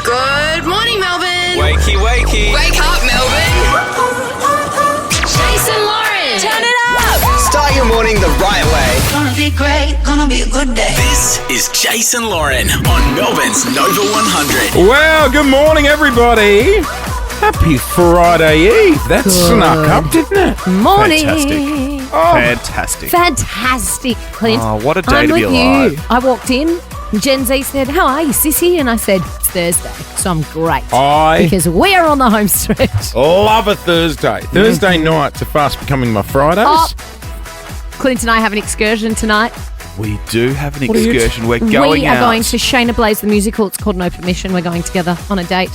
Good morning, Melbourne. Wakey, wakey. Wake up, Melbourne. Jase and Lauren. Turn it up. Start your morning the right way. Gonna be great, gonna be a good day. This is Jase and Lauren on Melbourne's Nova 100. Well, good morning, everybody. Happy Friday Eve. That snuck up, didn't it? Morning. Fantastic. Oh, Fantastic. Fantastic, Clint. Oh, what a day I'm to be with alive. you. I walked in, and Gen Z said, "How are you, sissy?" And I said, "It's Thursday, so I'm great." I Because we are on the home stretch. love a Thursday. Thursday nights are fast becoming my Fridays. Oh, Clint and I have an excursion tonight. We do have an What are you- excursion. We're going we out. are going to Shayna Blaze the musical. It's called No Permission. We're going together on a date.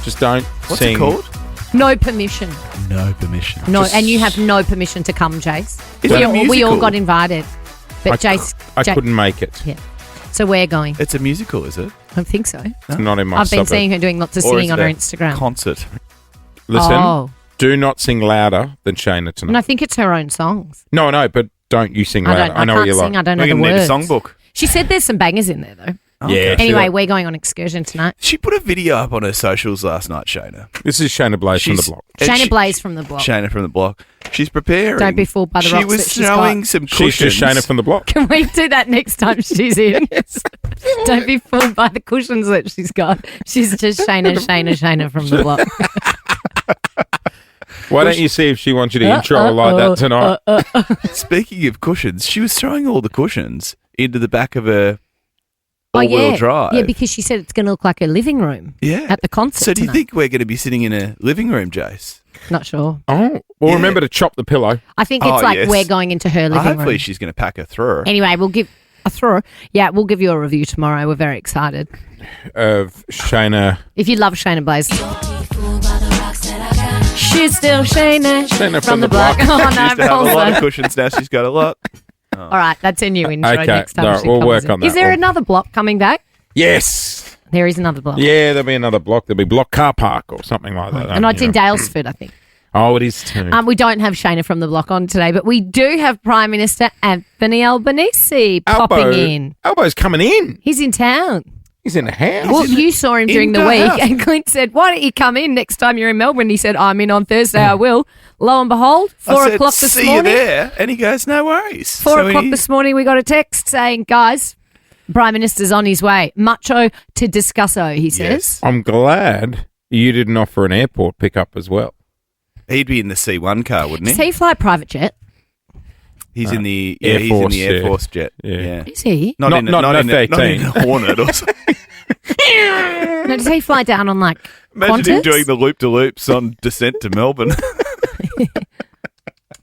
Just don't What's sing. it called? No permission. No permission. No, Just- and you have no permission to come, Jace. Is it a We all musical? got invited, but Jace. I couldn't make it. Yeah. So we're going. It's a musical, is it? I think so. It's not in my I've been suburb. seeing her doing lots of Or singing is on it her a Instagram. Concert. Listen, Oh. do not sing louder than Shayna tonight. And I think it's her own songs. No, don't. Don't you sing I louder. don't. I know I what can't you sing. like. I don't know We're the going to need a words. songbook. She said there's some bangers in there though. Yeah. Anyway, we're going on excursion tonight. She put a video up on her socials last night, Shayna. This is Shayna Blaze from the She's- block. and Shayna she- Blaze from the block. Shayna from the block. She's preparing. Don't be fooled by the She rocks was that she's throwing got. some She's cushions. just Shayna from the block. Can we do that next time she's in? Don't be fooled by the cushions that she's got. She's just Shayna from the block. Why don't you see if she wants you to intro her like that tonight? Speaking of cushions, she was throwing all the cushions into the back of her Oh all-wheel yeah, drive. yeah, because she said it's going to look like her living room. Yeah. At the concert. So do you tonight. think we're going to be sitting in a living room, Jace? Not sure. Oh, well, Yeah. remember to chop the pillow. I think it's Oh, like yes. we're going into her living Hopefully room. she's going to pack her through. Anyway, we'll give a throw. Yeah, we'll give you a review tomorrow. We're very excited. Of Shayna. If you love Shayna Blaze. She's still Shayna, from the block. Oh, no, She used to have a lot of also. cushions, now she's got a lot. All right, that's a new intro Okay, next time all right, she we'll comes work in. on that Is there one. another block coming back? Yes. There is another block. Yeah, there'll be another block. There'll be Block Car Park or something like that. And it's in you know. Dalesford, I think. Oh, it is too. We don't have Shayna from the block on today, but we do have Prime Minister Anthony Albanese popping in. Elbow's coming in. He's in town. He's in the house. Well, you saw him during the the week, house. and Clint said, "Why don't you come in next time you're in Melbourne?" He said, "I'm in on Thursday. I will." Lo and behold, I 4 said, o'clock this see morning. you there. And he goes, no worries. 4 So o'clock he- this morning, we got a text saying, "Guys, Prime Minister's on his way. Mucho to discusso," he says. I'm glad you didn't offer an airport pickup as well. He'd be in the C1 car, wouldn't Does he? he fly private jet? He's in the Air he's Force, in the Air yeah. Force jet. Yeah. Yeah. Is he? Not in an not in F-18. a Hornet or something. No, does he fly down on like Imagine him Qantas? doing the loop-de-loops on descent to Melbourne.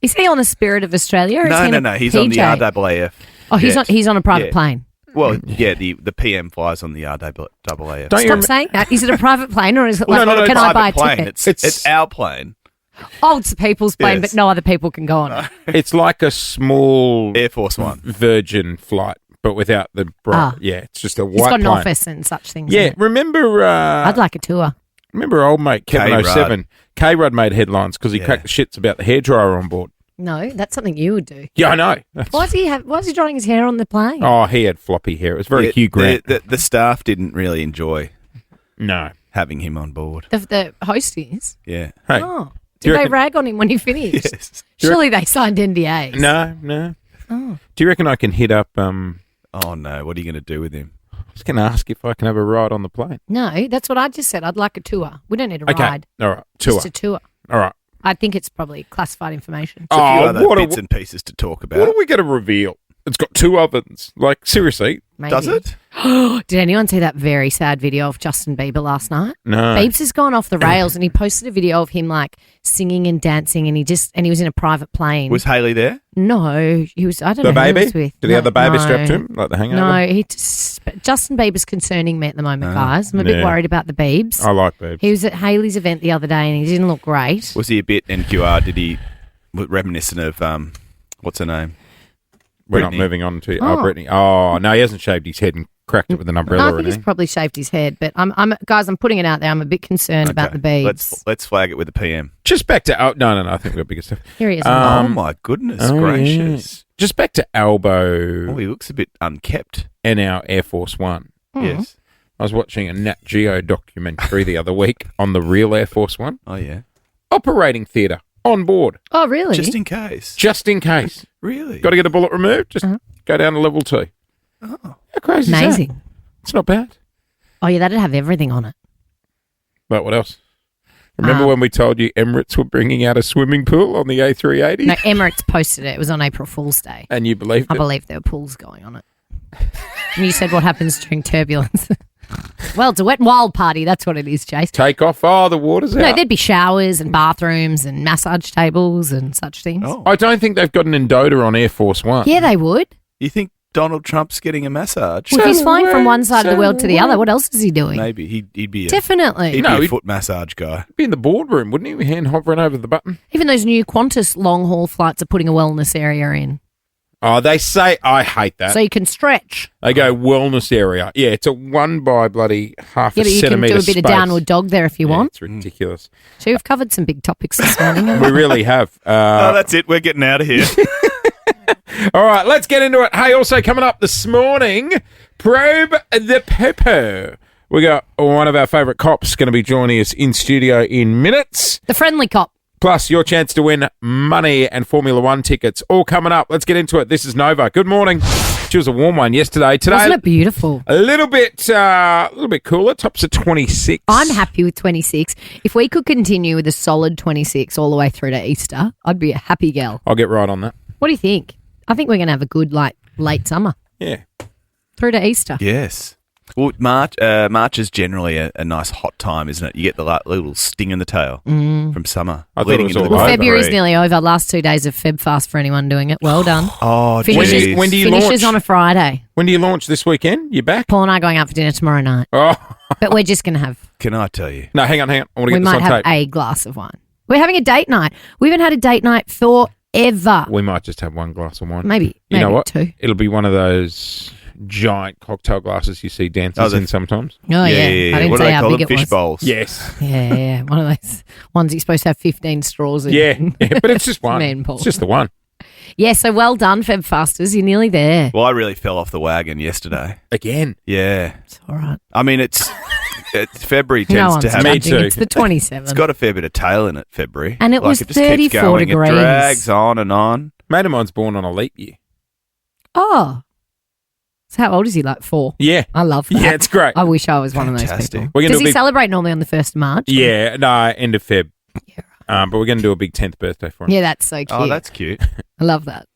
Is he on a Spirit of Australia? Or is he no. He's on the PJ? RAAF. Oh, he's jet. on. He's on a private Yeah. plane. Well, yeah, the PM flies on the RAAF. Don't you Stop saying that. Is it a private plane or is it like? No, no, can I buy a plane. ticket? It's our plane. Oh, it's a people's plane, Yes. but no other people can go on it. It's like a small Air Force One. Virgin flight, but without the bright. Ah. Yeah, it's just a white It's got an plane. office and such things. Yeah, in it. remember? I'd like a tour. Remember old mate Kevin K-Rudd. 07? K-Rudd made headlines because he Yeah. cracked the shits about the hairdryer on board. No, that's something you would do. Yeah, I know. That's- Why is he drying his hair on the plane? Oh, he had floppy hair. It was very Yeah, Hugh Grant. The staff didn't really enjoy No. having him on board. The host is. Yeah. Hey. Oh, Do you did they reckon- rag on him when he finished? Yes. Surely they signed NDAs. No. Oh. Do you reckon I can hit up? Oh no! What are you going to do with him? I was going to ask if I can have a ride on the plane. No, that's what I just said. I'd like a tour. We don't need a Okay. ride. All right. Tour. Just a tour. All right. I think it's probably classified information. There's a few Oh, other what bits and pieces to talk about. What are we going to reveal? It's got 2 ovens. Like, seriously? Maybe. Does it? Did anyone see that very sad video of Justin Bieber last night? No. Biebs has gone off the rails and he posted a video of him like singing and dancing and he was in a private plane. Was Hayley there? No, he was. I don't The know who he baby? was with. Did he have the baby No. strapped to him? Like the hangover? No, Justin Bieber's concerning me at the moment, guys. I'm a bit yeah. worried about the Biebs. I like babes. He was at Hayley's event the other day and he didn't look great. Was he a bit NQR? Did he reminiscent of what's her name? We're not Brittany. moving on to Oh. Brittany. Oh, no, he hasn't shaved his head and cracked it with an No, umbrella I or think he's anything. probably shaved his head, but I'm guys, I'm putting it out there. I'm a bit concerned about the Okay. Biebs. Let's flag it with the PM. Just back to... Oh, no, I think we've got bigger stuff. Here he is. Oh my goodness oh, gracious! just back to Albo Oh, he looks a bit unkept. and our Air Force One. Yes. I was watching a Nat Geo documentary the other week on the real Air Force One. Oh, yeah. Operating theatre on board, Oh, really? Just in case. just in case. Really? Got to get a bullet removed, just go down to level 2. Oh. How crazy is that? Amazing. It's not bad. Oh, yeah, that'd have everything on it. But what else? Remember when we told you Emirates were bringing out a swimming pool on the A380? No, Emirates posted it. It was on April Fool's Day. And you believed I it? believe there were pools going on it. And you said what happens during turbulence. Well, it's a wet and wild party. That's what it is, Jase. Take off. Oh, the water's No, out. there'd be showers and bathrooms and massage tables and such things. Oh. I don't think they've got an Endota on Air Force One. Yeah, they would. You think Donald Trump's getting a massage? Well, if he's flying from one side of the world to the other, what else is he doing? Maybe. He'd be a, Definitely. he'd No, be a he'd- foot massage guy. He'd be in the boardroom, wouldn't he? Hand hovering over the button. Even those new Qantas long haul flights are putting a wellness area in. Oh, they say, I hate that. So you can stretch. They go wellness area. Yeah, it's a 1 by bloody half Yeah, a but you can centimetre do a bit of space. downward dog there if you Yeah, want. It's ridiculous. So we've covered some big topics this morning. haven't We really have. Oh, that's it. We're getting out of here. All right, let's get into it. Hey, also coming up this morning, Probe the Pepper. We got one of our favourite cops going to be joining us in studio in minutes. The friendly cop. Plus, your chance to win money and Formula One tickets all coming up. Let's get into it. This is Nova. Good morning. She was a warm one yesterday. Today, Wasn't it beautiful? a little bit cooler. Tops at 26. I'm happy with 26. If we could continue with a solid 26 all the way through to Easter, I'd be a happy gal. I'll get right on that. What do you think? I think we're going to have a good, late summer Yeah. through to Easter. Yes. Well, March is generally a nice hot time, isn't it? You get the little sting in the tail from summer. I thought leading it was into all the over. February. February's nearly over. Last 2 days of Feb fast for anyone doing it. Well done. Oh, Finishes, geez. when do you finishes launch? on a Friday. When do you launch this weekend? You back? Paul and I are going out for dinner tomorrow night. Oh, But we're just going to have, Can I tell you? no, hang on. I want to we get this might on have tape. a glass of wine. We're having a date night. We haven't had a date night forever. We might just have one glass of wine. Maybe You know what? 2. It'll be one of those giant cocktail glasses you see dancers in sometimes. Oh, yeah. I didn't What do say they how call big them? it Fish was. bowls. Yes. Yeah. One of those ones you're supposed to have 15 straws in. Yeah. But it's just one. Man, Paul. It's just the one. Yeah, so well done, Feb Fasters. You're nearly there. Well, I really fell off the wagon yesterday. Again. Yeah. It's all right. I mean, it's February No tends one's to have Me judging. too. It's the 27th. it's got a fair bit of tail in it, February. And it was just keeps 34 going. degrees. It drags on and on. Mate of mine's born on a leap year. Oh. So how old is he? 4? Yeah. I love that. Yeah, it's great. I wish I was one of those Fantastic. people. We're gonna Does do he a big- celebrate normally on the 1st of March? Yeah, no, end of Feb. But we're going to do a big 10th birthday for him. Yeah, that's so cute. Oh, that's cute. I love that.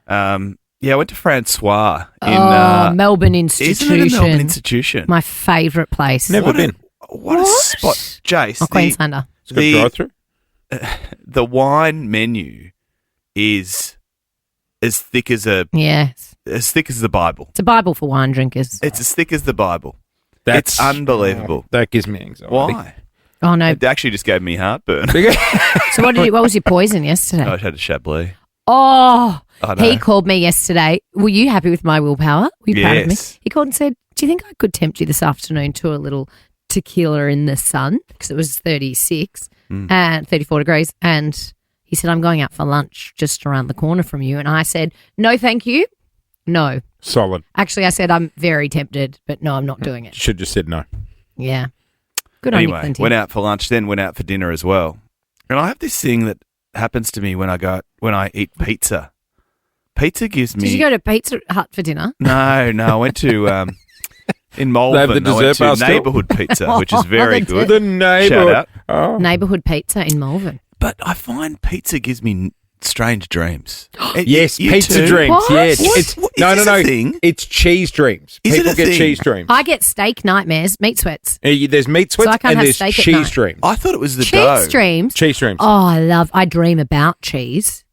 Yeah, I went to Francois in Melbourne Institution. Isn't it a Melbourne institution? My favourite place. Never been. What a spot, Jase. Oh, Queenslander. It's got a drive-through. The wine menu is as thick as the Bible. It's a Bible for wine drinkers. It's as thick as the Bible. It's unbelievable. That gives me anxiety. Why? Oh, no. It actually just gave me heartburn. So what was your poison yesterday? I had a Chablis. Oh, I know. he called me yesterday. Were you happy with my willpower? Were you proud of me? Yes. He called and said, do you think I could tempt you this afternoon to a little tequila in the sun? Because it was 36 and 34 degrees. And he said, I'm going out for lunch just around the corner from you. And I said, no, thank you. No. Solid. Actually, I said, I'm very tempted, but no, I'm not doing it. Should just said no. Yeah. Good on you, Anyway, Clinty. went out for lunch, then went out for dinner as well. And I have this thing that happens to me when I eat pizza. Pizza gives me. Did you go to Pizza Hut for dinner? No, I went to in Malvern. They have the I went dessert bar to still? neighbourhood pizza, which is very The good. The neighbour. Shout out. Oh. Neighbourhood Pizza in Malvern. But I find pizza gives me strange dreams. Yes, You pizza too? dreams. What? Yeah, What? it's What? Is no, this no, a no. thing? It's cheese dreams. Is it People a get thing? cheese dreams. I get steak nightmares, meat sweats. There's meat sweats I can't and have there's steak at cheese night. dreams. I thought it was the Cheese dough. dreams. Cheese dreams. Oh, I dream about cheese.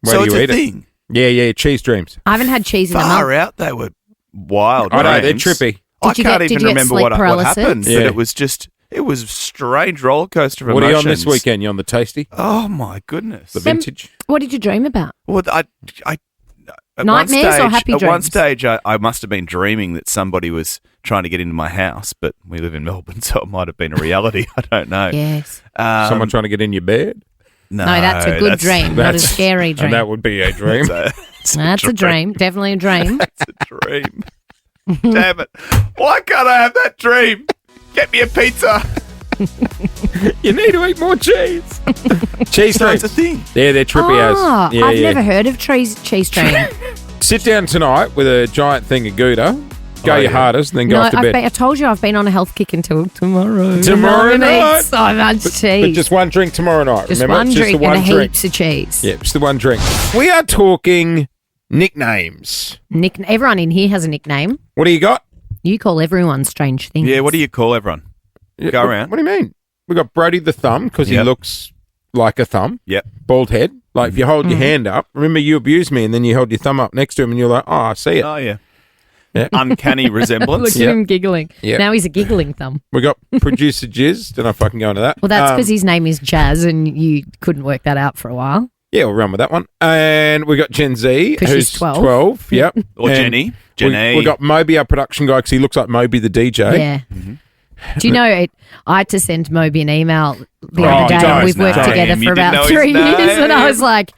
Where So do it's you a eat it? thing. Yeah, cheese dreams. I haven't had cheese in a Far month. out, they were wild. I know, they're dreams. trippy. I Did you can't get- did even you get remember sleep what paralysis? happened, Yeah. but it was a strange roller coaster of What are you on emotions. this weekend? You on the tasty? Oh my goodness! The vintage? What did you dream about? Well, I at Nightmares one stage, or happy At one dreams? stage, I must have been dreaming that somebody was trying to get into my house, but we live in Melbourne, so it might have been a reality. I don't know. Yes. Someone trying to get in your bed? No, that's a good dream, not a scary dream. And that would be a dream. That's a dream. Definitely a dream. It's a dream. Damn it. Why can't I have that dream? Get me a pizza. You need to eat more cheese. Cheese So dreams. it's a thing. Yeah, they're trippy as. Yeah, I've yeah. never heard of cheese dream. Sit down tonight with a giant thing of Gouda. Go Oh, your yeah. hardest and then go No, off to bed. I told you I've been on a health kick until tomorrow. Tomorrow I'm gonna night? eat so much cheese. But just one drink tomorrow night. Just remember? one It's drink just the one and drink. heaps of cheese. Yeah, just the one drink. We are talking nicknames. Everyone in here has a nickname. What do you got? You call everyone strange things. Yeah, what do you call everyone? Yeah, Go what- around. What do you mean? We got Brody the Thumb because he Yep. looks like a thumb. Yep. Bald head. Like if you hold your hand up, remember you abused me and then you held your thumb up next to him and you're like, oh, I see it. Oh, yeah. Yeah. Uncanny Look resemblance. at Yeah. him giggling. Yeah. Now he's a giggling thumb. We got producer Jizz. Don't know if I can go into that. Well, that's because his name is Jazz and you couldn't work that out for a while. Yeah, we'll run with that one. And we got Gen Z, 'Cause who's she's 12. Yep. Or And Jenny. Jenny. We got Moby, our production guy, because he looks like Moby the DJ. Yeah. Do you know it? I had to send Moby an email the Oh, other day, don't and we've worked name. together You for didn't know about his 3 years, and I name. was like,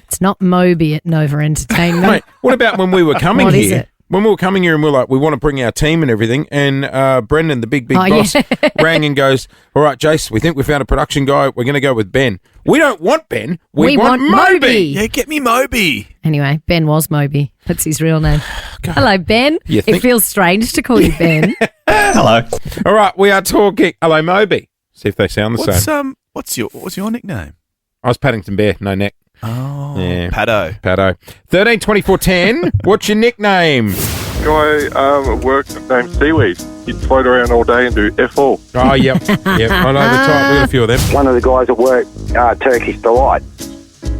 it's not Moby at Nova Entertainment. Wait, what about when we were coming What is here? it? When we were coming here and we are like, we want to bring our team and everything, and Brendan, the big Oh, boss, yeah. rang and goes, all right, Jase, we think we found a production guy. We're going to go with Ben. We don't want Ben. We want Moby. Yeah, get me Moby. Anyway, Ben was Moby. That's his real name. Hello, Ben. You It think- feels strange to call you Ben. Hello. All right, we are talking. Hello, Moby. See if they sound the same. What's your nickname? I was Paddington Bear, no neck. Oh, Yeah. Paddo. Paddo. 13 24 10. What's your nickname? Guy at work named Seaweed. He'd float around all day and do F all. Oh, yep. Yep. I know the type. We got a few of them. One of the guys at work, Turkish Delight.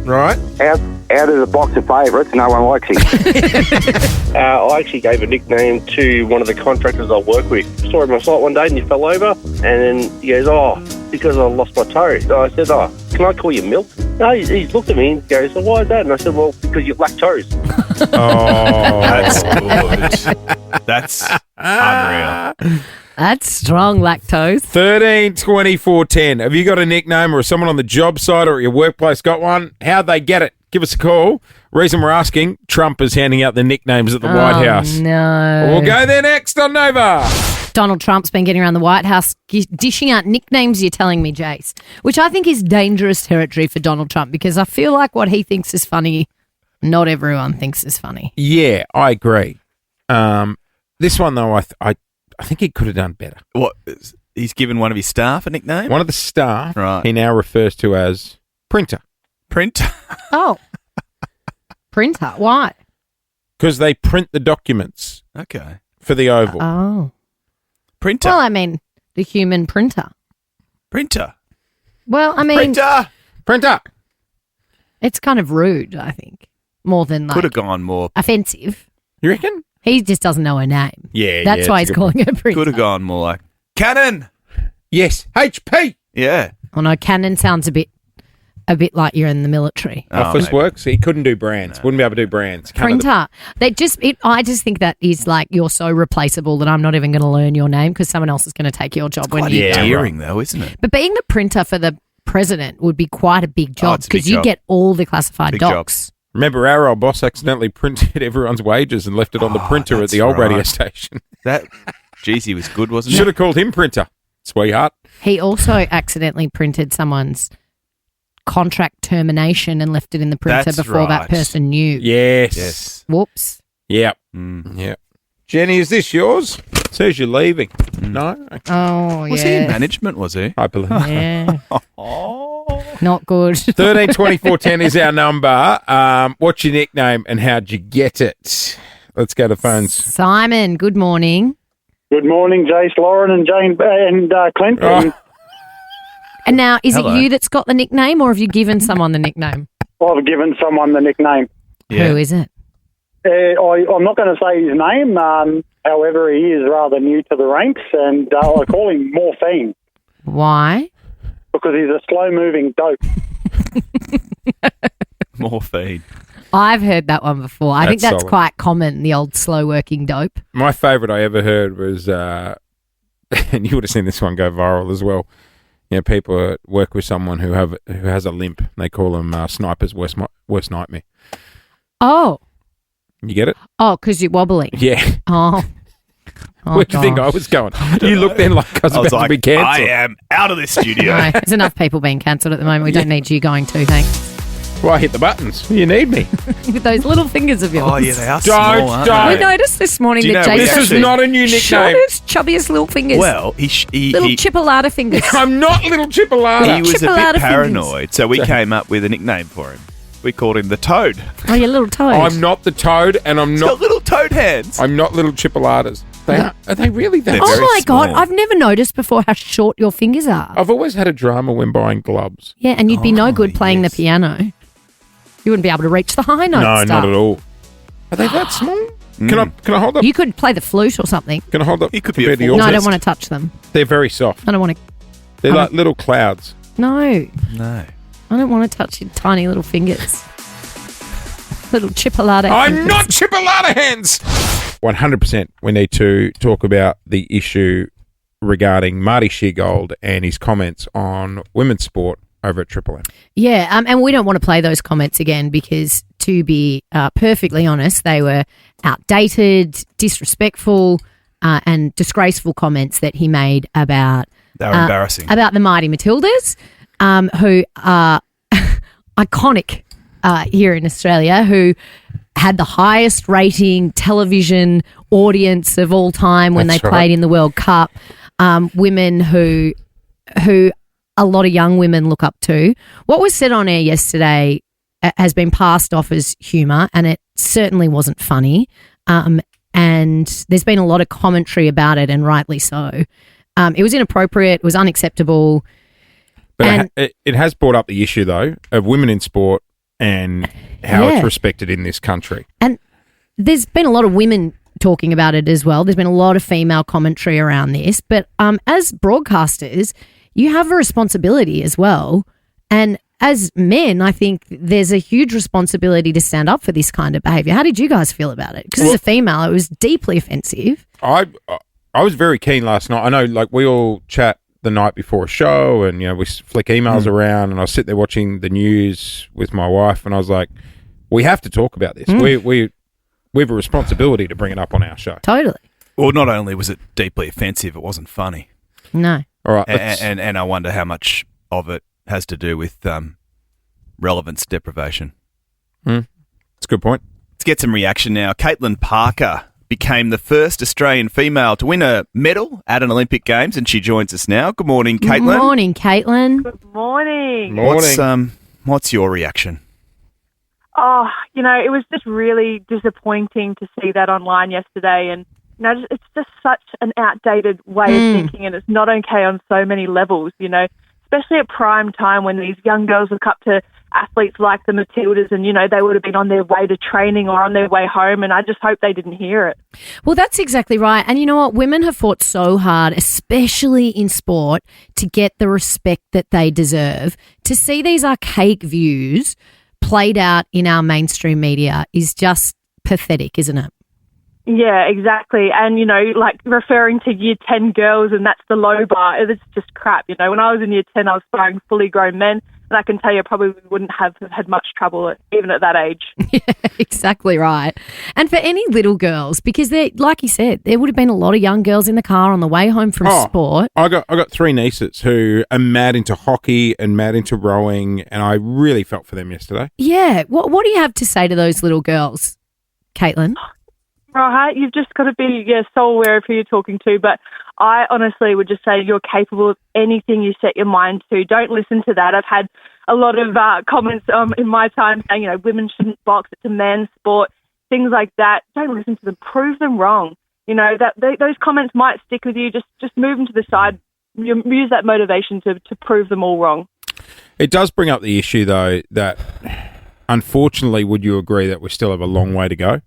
Right. Out of the box of favourites, no one likes him. I actually gave a nickname to one of the contractors I work with. Saw him on site one day and he fell over, and then he goes, "Oh, because I lost my toe." So I said, "Oh, can I call you Milk?" No, he looked at me and goes, "So why is that?" And I said, "Well, because you're lactose." Oh. That's good. That's unreal. That's strong lactose. 13 24 10. Have you got a nickname or someone on the job site or at your workplace got one? How'd they get it? Give us a call. Reason we're asking, Trump is handing out the nicknames at the White House. No. We'll go there next on Nova. Donald Trump's been getting around the White House dishing out nicknames, you're telling me, Jase, which I think is dangerous territory for Donald Trump because I feel like what he thinks is funny, not everyone thinks is funny. Yeah, I agree. This one, though, I think he could have done better. What? He's given one of his staff a nickname? One of the staff Right. he now refers to as Printer Print. Oh. Printer. Why? because they print the documents Okay. for the Oval. Oh. Printer. Well, I mean, the human printer. Printer. Well, I mean, Printer. Printer. it's kind of rude, I think, more than like Could have gone more. offensive. You reckon? He just doesn't know her name. Yeah, That's yeah, why it's he's a good calling her printer. Could have gone more like cannon. Yes, HP. Yeah. Oh no, cannon sounds a bit like you're in the military. Oh, Office maybe. works. He couldn't do brands. Wouldn't be able to do brands. Printer. I just think that is like you're so replaceable that I'm not even going to learn your name because someone else is going to take your job when Quite you. endearing, though, isn't it? But being the printer for the president would be quite a big job it's a big because you job. get all the classified Big job. docs. Remember, our old boss accidentally printed everyone's wages and left it on the printer at that's the old radio right. station. That, geez, he was good, wasn't Should he? have called him Printer, sweetheart. He also accidentally printed someone's contract termination and left it in the printer That's before that right. person knew. Yes. Yes. Whoops. Yep. Mm. Yep. Jenny, is this yours? It says you're leaving. No? Okay. Oh, Was he in management, was he? I believe. Yeah. Not good. 13 24 10 is our number. What's your nickname and how'd you get it? Let's go to phones. Simon, good morning. Good morning, Jase, Lauren, and Jane, and Clint. Oh. And now, is Hello. it you that's got the nickname or have you given someone the nickname? I've given someone the nickname. Yeah. Who is it? I'm not going to say his name. However, he is rather new to the ranks, and I call him Morphine Why? because he's a slow-moving dope. Morphine. I've heard that one before. I think That's that's solid. quite common, the old slow working dope. My favourite I ever heard was, and you would have seen this one go viral as well. people work with someone who has a limp. They call them snipers' worst nightmare. Oh. You get it? Oh, because you're wobbling. Yeah. Oh. Where do you think I was going? You looked then like I was about to be cancelled. I am out of this studio. No, there's enough people being cancelled at the moment. We don't need you going too, thanks. Well, I hit the buttons. You need me. With those little fingers of yours. Oh, yeah, they are small, aren't don't. We they? noticed this morning Do you that know, Jase This is not a new nickname. shortest, chubbiest little fingers. Well, little chipolata fingers. I'm not little Chipolata. he was a Chipolata bit fingers. paranoid, so we came up with a nickname for him. We called him the Toad. Oh, your little toes. I'm not the Toad, and I'm He's not. got little toad hands. I'm not little Chipolatas. Are they really that? They're Oh very my God, small. I've never noticed before how short your fingers are. I've always had a drama when buying gloves. Yeah, and you'd be no Oh, good playing yes. the piano. You wouldn't be able to reach the high notes. No, not at all. Are they that small? Can I hold up? You could play the flute or something. Can I hold up? He could be compared a to full No, I yours? don't want to touch them. They're very soft. I don't want to. They're like little clouds. No, No. I don't want to touch your tiny little fingers. Little chipolata. I'm fingers. not Chipolata hands. 100%. We need to talk about the issue regarding Marty Sheargold and his comments on women's sport over at Triple M. Yeah, and we don't want to play those comments again because, to be perfectly honest, they were outdated, disrespectful, and disgraceful comments that he made about They were embarrassing. about the Mighty Matildas, who are iconic here in Australia, who had the highest rating television audience of all time when That's they right. played in the World Cup. Women who a lot of young women look up to. What was said on air yesterday has been passed off as humour, and it certainly wasn't funny. And there's been a lot of commentary about it, and rightly so. It was inappropriate. It was unacceptable. But And- it has brought up the issue, though, of women in sport and how Yeah. it's respected in this country. And there's been a lot of women talking about it as well. There's been a lot of female commentary around this. But as broadcasters, you have a responsibility as well. And as men, I think there's a huge responsibility to stand up for this kind of behaviour. How did you guys feel about it? Because as a female, it was deeply offensive. I was very keen last night. I know, like, we all chat the night before a show and, we flick emails around, and I sit there watching the news with my wife, and I was like, we have to talk about this. We have a responsibility to bring it up on our show. Totally. Well, not only was it deeply offensive, it wasn't funny. No. All right. And I wonder how much of it has to do with relevance deprivation. That's a good point. Let's get some reaction now. Caitlin Parker became the first Australian female to win a medal at an Olympic Games, and she joins us now. Good morning, Good Caitlin. morning, Caitlin. Morning. What's your reaction? Oh, it was just really disappointing to see that online yesterday. And, it's just such an outdated way of thinking, and it's not okay on so many levels, especially at prime time when these young girls look up to athletes like the Matildas and, they would have been on their way to training or on their way home, and I just hope they didn't hear it. Well, that's exactly right. And you know what? Women have fought so hard, especially in sport, to get the respect that they deserve. To see these archaic views played out in our mainstream media is just pathetic, isn't it? Yeah, exactly. And, like referring to year 10 girls and that's the low bar, it's just crap. When I was in year 10, I was sparring fully grown men, and I can tell you I probably wouldn't have had much trouble even at that age. Yeah, exactly right. And for any little girls, because like you said, there would have been a lot of young girls in the car on the way home from sport. I got three nieces who are mad into hockey and mad into rowing, and I really felt for them yesterday. Yeah. What do you have to say to those little girls, Caitlin? Right, you've just got to be so aware of who you're talking to. But I honestly would just say you're capable of anything you set your mind to. Don't listen to that. I've had a lot of comments in my time saying, women shouldn't box. It's a man's sport. Things like that. Don't listen to them. Prove them wrong. Those comments might stick with you. Just move them to the side. Use that motivation to prove them all wrong. It does bring up the issue, though, that unfortunately, would you agree that we still have a long way to go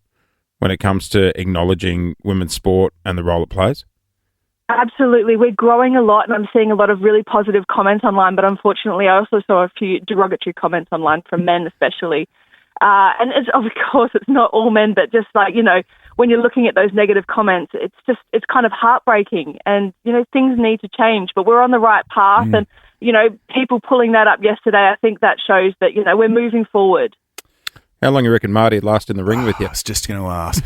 when it comes to acknowledging women's sport and the role it plays? Absolutely. We're growing a lot, and I'm seeing a lot of really positive comments online, but unfortunately I also saw a few derogatory comments online from men especially. And of course it's not all men, but just like, when you're looking at those negative comments, it's kind of heartbreaking, and, things need to change, but we're on the right path. And people pulling that up yesterday, I think that shows that, we're moving forward. How long you reckon Marty'd last in the ring with you? I was just going to ask.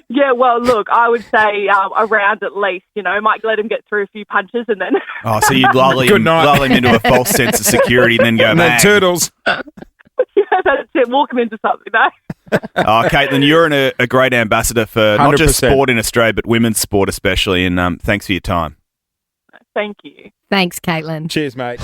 Yeah, well, look, I would say a round at least. Might let him get through a few punches and then. Oh, so you'd lull him into a false sense of security and then go, And then bang. turtles. Yeah, that's it. Walk him into something, though. Oh, Caitlin, you're a great ambassador for not just 100%. sport in Australia, but women's sport especially. And thanks for your time. Thank you. Thanks, Caitlin. Cheers, mate.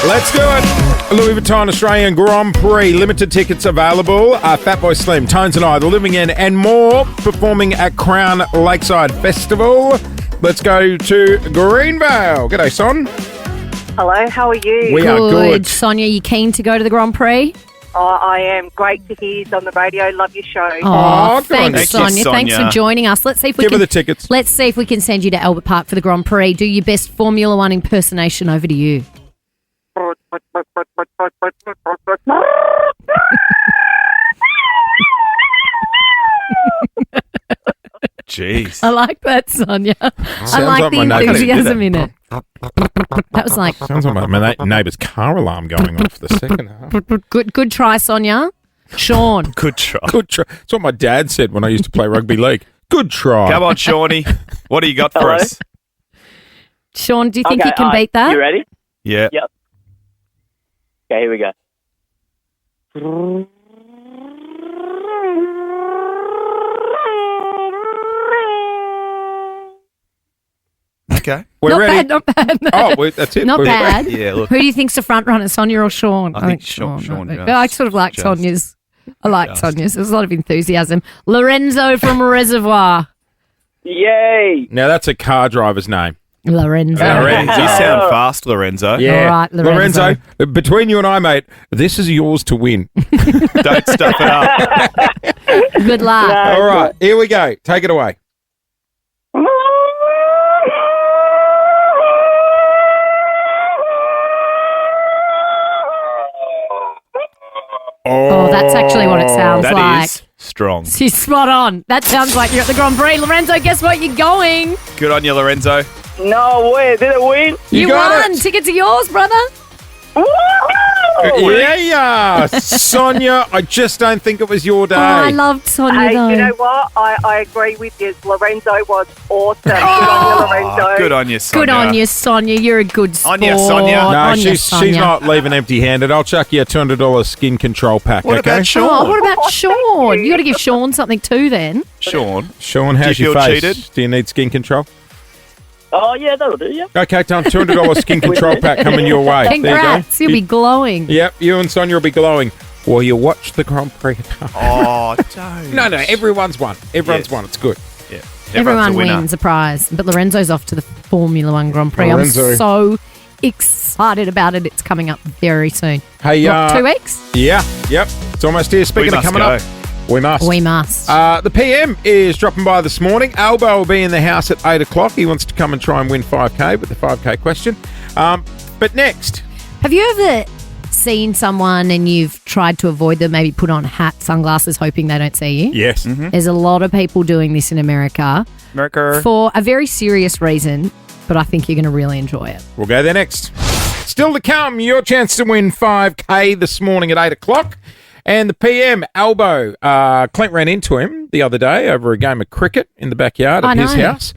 Let's do it. Louis Vuitton Australian Grand Prix. Limited tickets available. Fatboy Slim, Tones and I, The Living End, and more performing at Crown Lakeside Festival. Let's go to Greenvale. G'day, Son. Hello, how are you? We are good. Sonia, you keen to go to the Grand Prix? I am. Great to hear you on the radio. Love your show. Oh, good on thanks, you. Sonia. Thanks for joining us. Let's see if we Give her can the tickets. Let's see if we can send you to Albert Park for the Grand Prix. Do your best Formula One impersonation. Over to you. Jeez. I like that, Sonia. I Sounds like like the my neighbour. enthusiasm in it. That was like Sounds like my neighbour's car alarm going off for the second half. good try, Sonia. Sean. Good try. Good try. That's what my dad said when I used to play rugby league. Good try. Come on, Shawnee. What do you got for us? Sean, do you think you can beat that? You ready? Yeah. Yep. Okay, here we go. Okay. We're not ready. bad, not bad. That's it. Not We're bad. Yeah, look. Who do you think's the front runner, Sonia or Sean? I think Sean. But I sort of like Sonia's. I like Sonia's. There's a lot of enthusiasm. Lorenzo from Reservoir. Yay! Now that's a car driver's name. Lorenzo. You sound fast, Lorenzo. Yeah. All right, Lorenzo. Between you and I, mate, this is yours to win. Don't stuff it up. Good luck. All right, here we go. Take it away. Oh, that's actually what it sounds That like. is strong. She's spot on. That sounds like you're at the Grand Prix. Lorenzo, guess what? You're going. Good on you, Lorenzo. No way! Did it win? You got won. it. Tickets are yours, brother. Yeah. Sonia, I just don't think it was your day. Oh, I loved Sonia, Hey, though. you know what? I agree with you. Lorenzo was awesome. Good on you, Lorenzo. Good on you, Sonia. Good on you, Sonia. You're a good sport. On you, Sonia. No, On you, she's Sonia. not leaving empty-handed. I'll chuck you a $200 skin control pack, What okay? about Sean? Oh, what about Sean? You got to give Sean something too, then. Sean? Sean, how's Do you your feel face? cheated? Do you need skin control? Oh yeah, that'll do. Yeah. Okay, Tom, $200 skin control pack coming your way. Congrats. There You'll you be glowing. Yep, you and Sonia will be glowing. Well, you watch the Grand Prix. Oh, don't. No, everyone's won. Everyone's Yes. won. It's good. Yeah. Everyone Everyone's a winner. wins a prize. But Lorenzo's off to the Formula One Grand Prix. Lorenzo. I'm so excited about it. It's coming up very soon. Hey, What, 2 weeks? Yeah, yep. It's almost here. Speaking We of must coming go. up, we must. We must. The PM is dropping by this morning. Albo will be in the house at 8 o'clock. He wants to come and try and win 5K with the 5K question. But next, Have you ever seen someone and you've tried to avoid them, maybe put on a hat, sunglasses, hoping they don't see you? yes. There's a lot of people doing this in America America. for a very serious reason, but I think you're going to really enjoy it. We'll go there next. Still to come, your chance to win 5K this morning at 8 o'clock. And the PM, Albo, Clint ran into him the other day over a game of cricket in the backyard I of his know. house.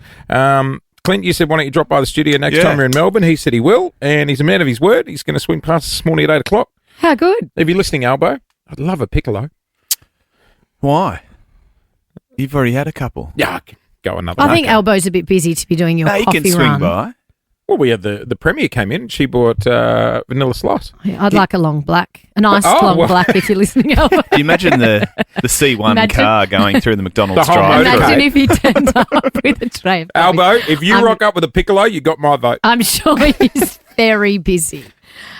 Clint, you said, why don't you drop by the studio next Yeah. time you're in Melbourne? He said he will, and he's a man of his word. He's going to swing past this morning at 8 o'clock. How good. If you're listening, Albo, I'd love a piccolo. Why? You've already had a couple. Yeah, I can go another I night. think Elbo's a bit busy to be doing your No, you coffee can swing run. by. Well, we had the Premier came in. She bought vanilla slice. I'd like a long black. A nice Oh, long well. black if you're listening, Elbo. Do you imagine the C1 Imagine- car going through the McDonald's The whole drive? motorway. Imagine if he turned up with a tray of coffee. Albo, if you I'm- rock up with a piccolo, you got my vote. I'm sure he's very busy.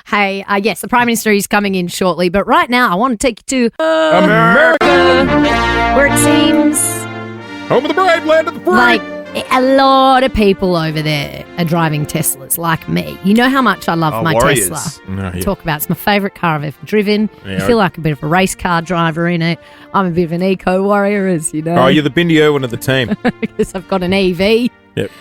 Hey, yes, the Prime Minister is coming in shortly, but right now I want to take you to America, where it seems home of the brave, land of the free. like a lot of people over there are driving Teslas like me. You know how much I love Oh, my warriors. Tesla. No, yeah. Talk about it's my favourite car I've ever driven. Yeah. I feel like a bit of a race car driver in it. I'm a bit of an eco warrior, as you know. Oh, you're the Bindi Irwin of the team. because I've got an EV.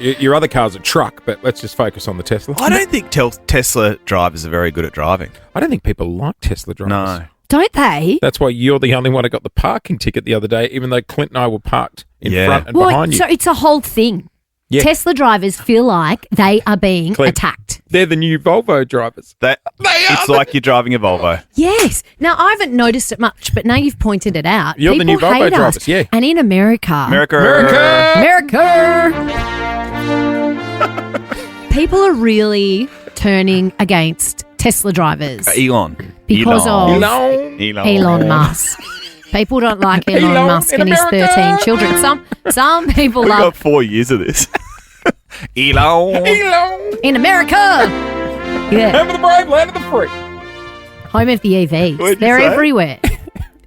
Yeah, your other car's a truck, but let's just focus on the Tesla. I don't think Tesla drivers are very good at driving. I don't think people like Tesla drivers. No. Don't they? That's why you're the only one who got the parking ticket the other day, even though Clint and I were parked in front and behind you. So it's a whole thing. Yeah. Tesla drivers feel like they are being Clint, attacked. They're the new Volvo drivers. It's like you're driving a Volvo. Yes. Now, I haven't noticed it much, but now you've pointed it out. You're the new People Volvo hate drivers, us. yeah. And in America. People are really turning against Tesla drivers. Elon. Because of Elon. Musk. People don't like Elon Musk and his 13 children. Some people We love got 4 years of this. Elon. in America. Yeah. Land of the brave, land of the free. Home of the EVs. What'd you They're say? everywhere.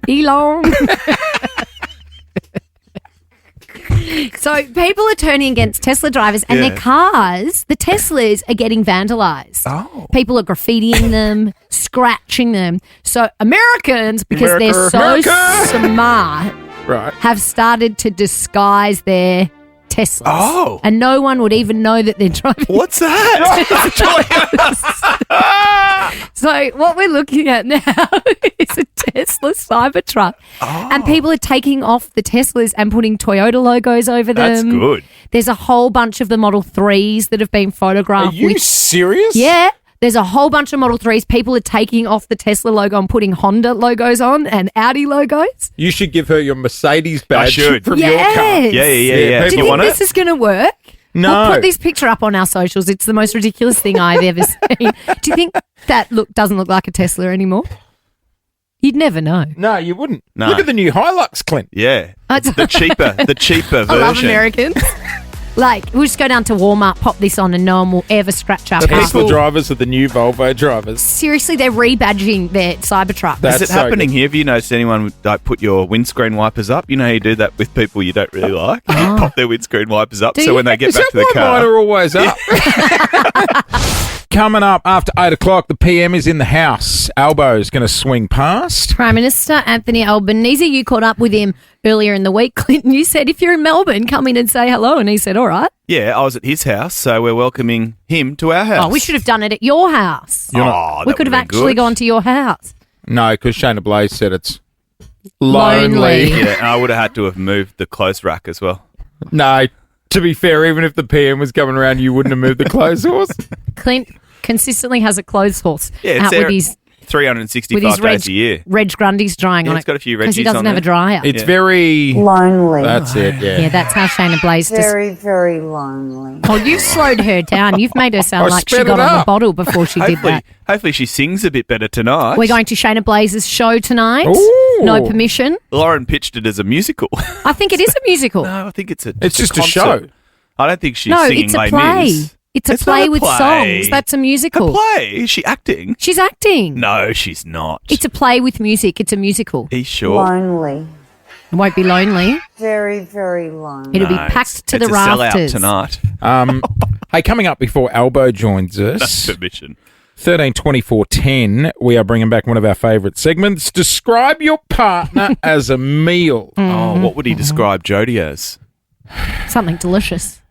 Elon. So people are turning against Tesla drivers and their cars, the Teslas, are getting vandalized. Oh. People are graffitiing them, scratching them. So Americans, because they're so smart, Right. have started to disguise their Teslas. Oh. And no one would even know that they're driving. What's that? So what we're looking at now is a Tesla Cybertruck. Oh. And people are taking off the Teslas and putting Toyota logos over them. That's good. There's a whole bunch of the Model 3s that have been Are photographed you with... serious? Yeah. There's a whole bunch of Model 3s. People are taking off the Tesla logo and putting Honda logos on and Audi logos. You should give her your Mercedes badge should. from your car. Yes. Yeah. Do Do you you want think this it? is going to work? No. We'll put this picture up on our socials. It's the most ridiculous thing I've ever seen. Do you think that doesn't look like a Tesla anymore? You'd never know. No, you wouldn't. No. Look at the new Hilux, Clint. Yeah. It's the cheaper version. I love Americans. Like, we'll just go down to Walmart, pop this on, and no one will ever scratch our The car. Tesla drivers are the new Volvo drivers. Seriously, they're rebadging their Cybertruck. That's Is it so happening good. here? Have you noticed anyone like put your windscreen wipers up? You know how you do that with people you don't really like? You pop their windscreen wipers up Do so you? when they get Is back that to the why mine car. are always up? Coming up after 8 o'clock, the PM is in the house. Albo's going to swing past. Prime Minister Anthony Albanese, you caught up with him earlier in the week, Clinton. You said, if you're in Melbourne, come in and say hello. And he said, all right. Yeah, I was at his house, so we're welcoming him to our house. Oh, we should have done it at your house. Oh, We that could have would've been actually good. gone to your house. No, because Shayna Blaze said it's Lonely. lonely. Yeah, and I would have had to have moved the clothes rack as well. No, to be fair, even if the PM was coming around, you wouldn't have moved the clothes horse. Clint consistently has a clothes horse Yeah, it's out there with his 365 days a year. Reg Grundy's drying Yeah, on it's it. got a few because he Reggies doesn't on have a there. dryer. It's very... Lonely. That's it, Yeah, yeah. that's how Shayna Blaze Very, very lonely. Oh, you slowed her down. You've made her sound I like she sped got it on the up. bottle before she did that. Hopefully she sings a bit better tonight. We're going to Shayna Blaze's show tonight. Ooh. No permission. Lauren pitched it as a musical. I think it is a musical. No, I think it's just a concert. show. I don't think she's No, singing it's a Les play. Mis. It's a It's play not a with play. songs. That's a A musical. play? Is she acting? She's acting. No, she's not. It's a play with music. It's a musical. Are you sure? Lonely. It won't be lonely. Very, very lonely. It'll be No, packed to it's the a sellout rafters. tonight. Hey, coming up before Albo joins That's us, permission. 13 24 10, we are bringing back one of our favourite segments. Describe your partner as a meal. Oh, what would he describe Jodie as? Something delicious.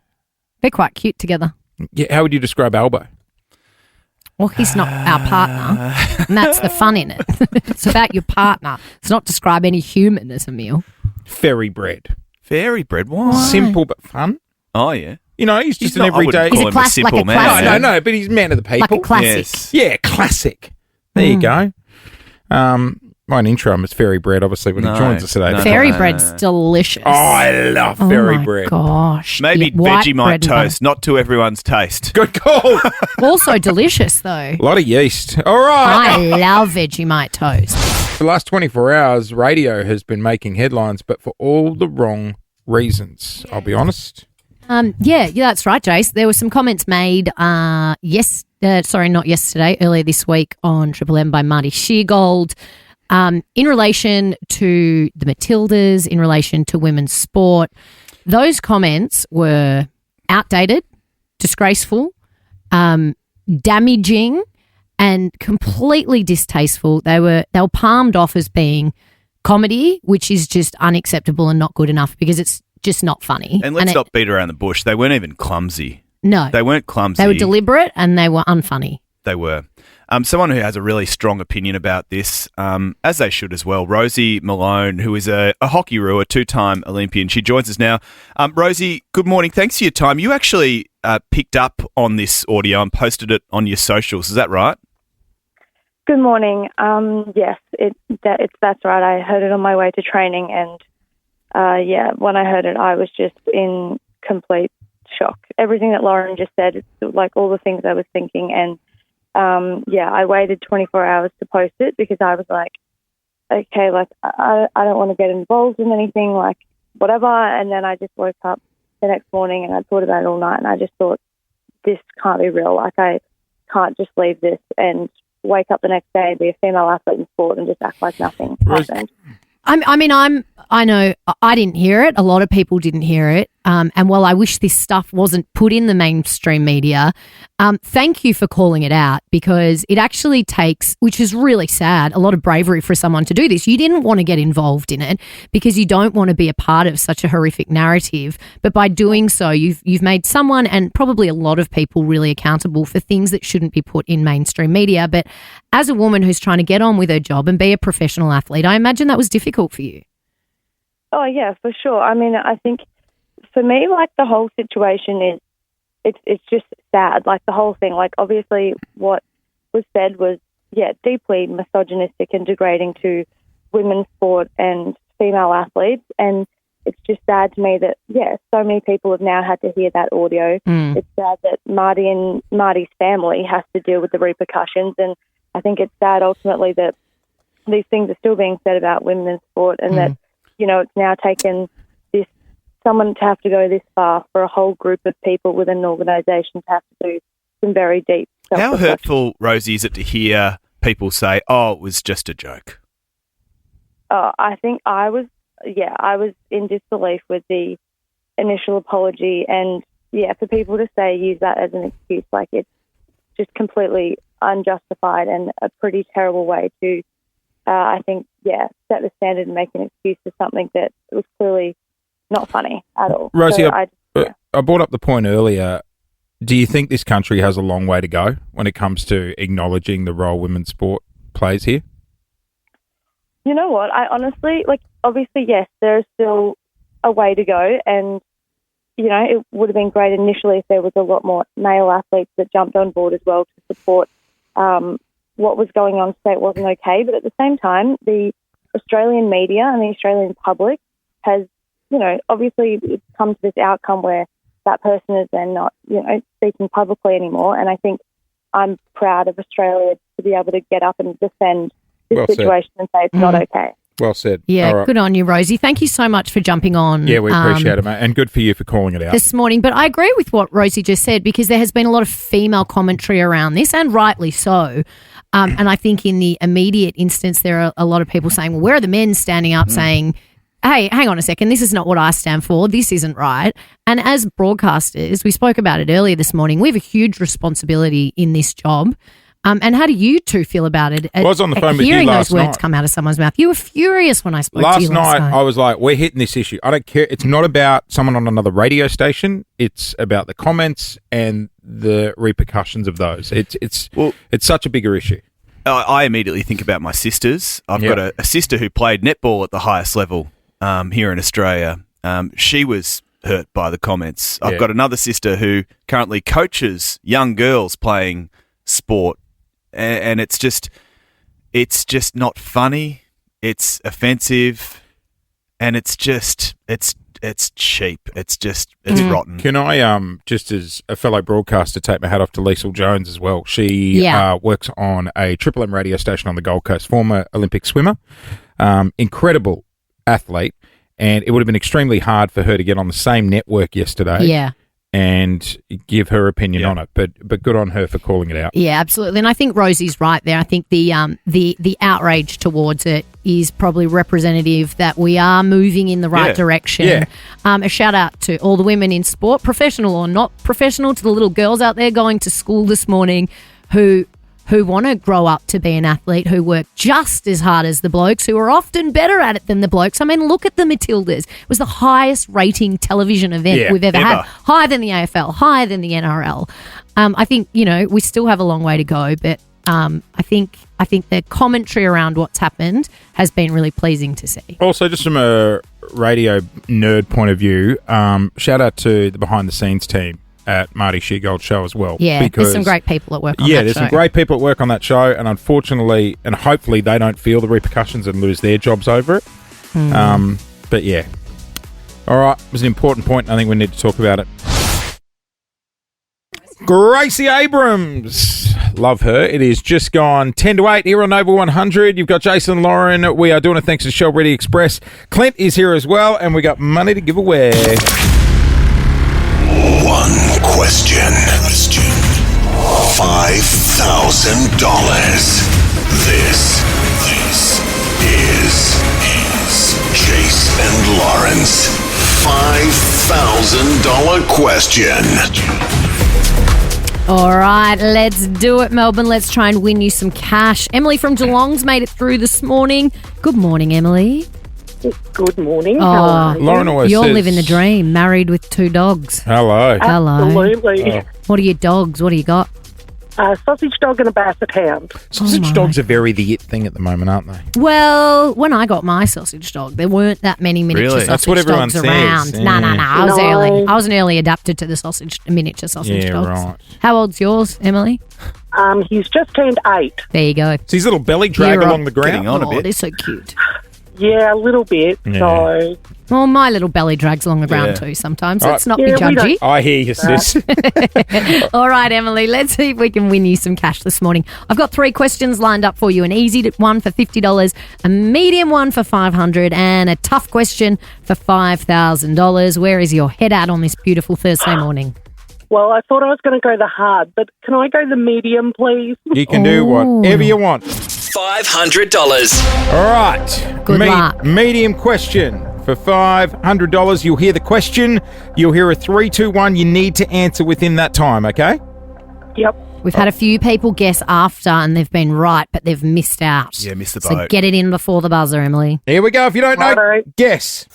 They're quite cute together. Yeah, how would you describe Albo? Well, he's not our partner, and that's the fun in it. It's about your partner. It's not describe any human as a meal. Fairy bread. Fairy bread. Why? Simple but fun. Oh, yeah. You know, he's just He's an not- I wouldn't everyday... call He's a him class- simple like a man. classic. No, but he's man of the people. Like a classic. Yes. Yeah, classic. There you go. Won't intro him as Fairy Bread, obviously, when he No, joins us today. no. Fairy bread's delicious. Oh, I love Oh Fairy my Bread. gosh. Maybe Yeah, white Vegemite bread and butter. toast, not to everyone's taste. Good call. Also delicious, though. A lot of yeast. All right. I love Vegemite toast. For the last 24 hours, radio has been making headlines, but for all the wrong reasons, I'll be honest. Yeah, that's right, Jase. There were some comments made, not yesterday, earlier this week on Triple M by Marty Sheargold, in relation to the Matildas, in relation to women's sport. Those comments were outdated, disgraceful, damaging, and completely distasteful. They were palmed off as being comedy, which is just unacceptable and not good enough because it's just not funny. And let's not beat around the bush. They weren't even clumsy. No. They weren't clumsy. They were deliberate and they were unfunny. They were. Someone who has a really strong opinion about this, as they should as well, Rosie Malone, who is a hockey rower, 2-time Olympian. She joins us now. Rosie, good morning. Thanks for your time. You actually picked up on this audio and posted it on your socials. Is that right? Good morning. Yes, that's right. I heard it on my way to training, and when I heard it, I was just in complete shock. Everything that Lauren just said, it's like all the things I was thinking, and I waited 24 hours to post it because I was like, okay, like I don't want to get involved in anything, like whatever. And then I just woke up the next morning and I thought about it all night, and I just thought, this can't be real. Like I can't just leave this and wake up the next day and be a female athlete in sport and just act like nothing happened. I know I didn't hear it. A lot of people didn't hear it. And while I wish this stuff wasn't put in the mainstream media, thank you for calling it out, because it actually takes, which is really sad, a lot of bravery for someone to do this. You didn't want to get involved in it because you don't want to be a part of such a horrific narrative. But by doing so, you've made someone and probably a lot of people really accountable for things that shouldn't be put in mainstream media. But as a woman who's trying to get on with her job and be a professional athlete, I imagine that was difficult for you. Oh, yeah, for sure. I mean, I think for me, like, the whole situation it's just sad. Like, the whole thing, like, obviously what was said was, deeply misogynistic and degrading to women's sport and female athletes. And it's just sad to me that, so many people have now had to hear that audio. It's sad that Marty and Marty's family has to deal with the repercussions. And I think it's sad ultimately that these things are still being said about women in sport, and that, it's now taken someone to have to go this far for a whole group of people within an organisation to have to do some very deep How hurtful, Rosie, is it to hear people say, oh, it was just a joke? I think I was in disbelief with the initial apology, and for people to use that as an excuse, like, it's just completely unjustified and a pretty terrible way to, I think, set the standard and make an excuse for something that was clearly not funny at all. Rosie, so I brought up the point earlier. Do you think this country has a long way to go when it comes to acknowledging the role women's sport plays here? You know what? I honestly, obviously, yes, there is still a way to go. And, it would have been great initially if there was a lot more male athletes that jumped on board as well to support what was going on to say it wasn't okay. But at the same time, the Australian media and the Australian public has, obviously it's come to this outcome where that person is then not, speaking publicly anymore. And I think I'm proud of Australia to be able to get up and defend this situation and say it's not okay. Well said. Yeah, right. Good on you, Rosie. Thank you so much for jumping on. Yeah, we appreciate it, mate. And good for you for calling it out this morning. But I agree with what Rosie just said, because there has been a lot of female commentary around this, and rightly so. And I think in the immediate instance, there are a lot of people saying, well, where are the men standing up saying, hey, hang on a second, this is not what I stand for. This isn't right. And as broadcasters, we spoke about it earlier this morning, we have a huge responsibility in this job. And how do you two feel about it? I was on the phone with you hearing last those words night. come out of someone's mouth. You were furious when I spoke to you last night. I was like, we're hitting this issue. I don't care. It's not about someone on another radio station. It's about the comments and the repercussions of those. It's such a bigger issue. I immediately think about my sisters. I've got a sister who played netball at the highest level here in Australia. She was hurt by the comments. I've got another sister who currently coaches young girls playing sport. And it's just not funny. It's offensive, and it's cheap. It's rotten. Can I just as a fellow broadcaster take my hat off to Liesl Jones as well? She works on a Triple M radio station on the Gold Coast. Former Olympic swimmer, incredible athlete, and it would have been extremely hard for her to get on the same network yesterday. Yeah. And give her opinion on it, but good on her for calling it out. Yeah, absolutely. And I think Rosie's right there. I think the outrage towards it is probably representative that we are moving in the right direction. Yeah. A shout out to all the women in sport, professional or not professional, to the little girls out there going to school this morning who who want to grow up to be an athlete, who work just as hard as the blokes, who are often better at it than the blokes. I mean, look at the Matildas. It was the highest rating television event we've ever had. Higher than the AFL, higher than the NRL. I think, we still have a long way to go, but I think the commentary around what's happened has been really pleasing to see. Also, just from a radio nerd point of view, shout out to the behind-the-scenes team at Marty Sheargold's show as well. Yeah, because there's some great people at work on that show. Yeah, there's some great people at work on that show, and unfortunately, and hopefully they don't feel the repercussions and lose their jobs over it. But yeah. All right, it was an important point, and I think we need to talk about it. Gracie Abrams. Love her. It is just gone 10 to 8 here on Nova 100. You've got Jason and Lauren. We are doing it thanks to Shell Ready Express. Clint is here as well, and we got money to give away. One question. $5,000. This is Jase and Lauren's $5,000 question. All right, let's do it, Melbourne. Let's try and win you some cash. Emily from Geelong's made it through this morning. Good morning, Emily. Good morning. Lauren always You're says, living the dream, married with 2 dogs. Hello. Absolutely. What are your dogs? What do you got? Sausage dog and a basset hound. Sausage dogs are very the it thing at the moment, aren't they? Well, when I got my sausage dog, there weren't that many miniature Really? sausage That's what everyone dogs says, around. yeah. No. I was an early adapter to the miniature sausage dogs. Right. How old's yours, Emily? He's just turned 8. There you go. So his little belly drag You're along the ground. Getting on a Oh, bit. they're so cute. Yeah, a little bit. Yeah. So, Well, my little belly drags along the ground too sometimes. Let's not be Yeah, we judgy. I hear you, sis. All right, Emily, let's see if we can win you some cash this morning. I've got 3 questions lined up for you. An easy one for $50, a medium one for $500, and a tough question for $5,000. Where is your head at on this beautiful Thursday morning? well, I thought I was going to go the hard, but can I go the medium, please? You can do whatever you want. $500. All right. Good luck. Medium question for $500. You'll hear the question. You'll hear a 3, 2, 1. You need to answer within that time, okay? Yep. We've had a few people guess after and they've been right, but they've missed out. Yeah, missed the So boat. get it in before the buzzer, Emily. Here we go. If you don't know, Righto. guess.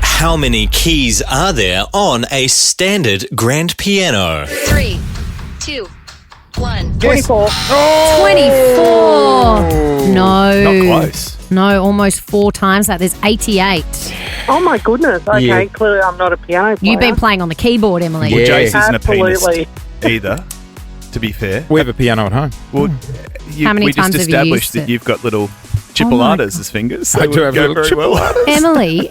How many keys are there on a standard grand piano? 3, 2, 1. Guess. 24. Oh! 24. No. Not close. No, almost 4 times that. There's 88. Oh, my goodness. Okay, Yeah. clearly I'm not a piano player. You've been playing on the keyboard, Emily. Yeah. Jase isn't a Absolutely. pianist either, to be fair. We have a piano at home. Well, How many we times just have you established used that it? you've got little chipolatas as fingers. So I do it have would go little very well. Emily,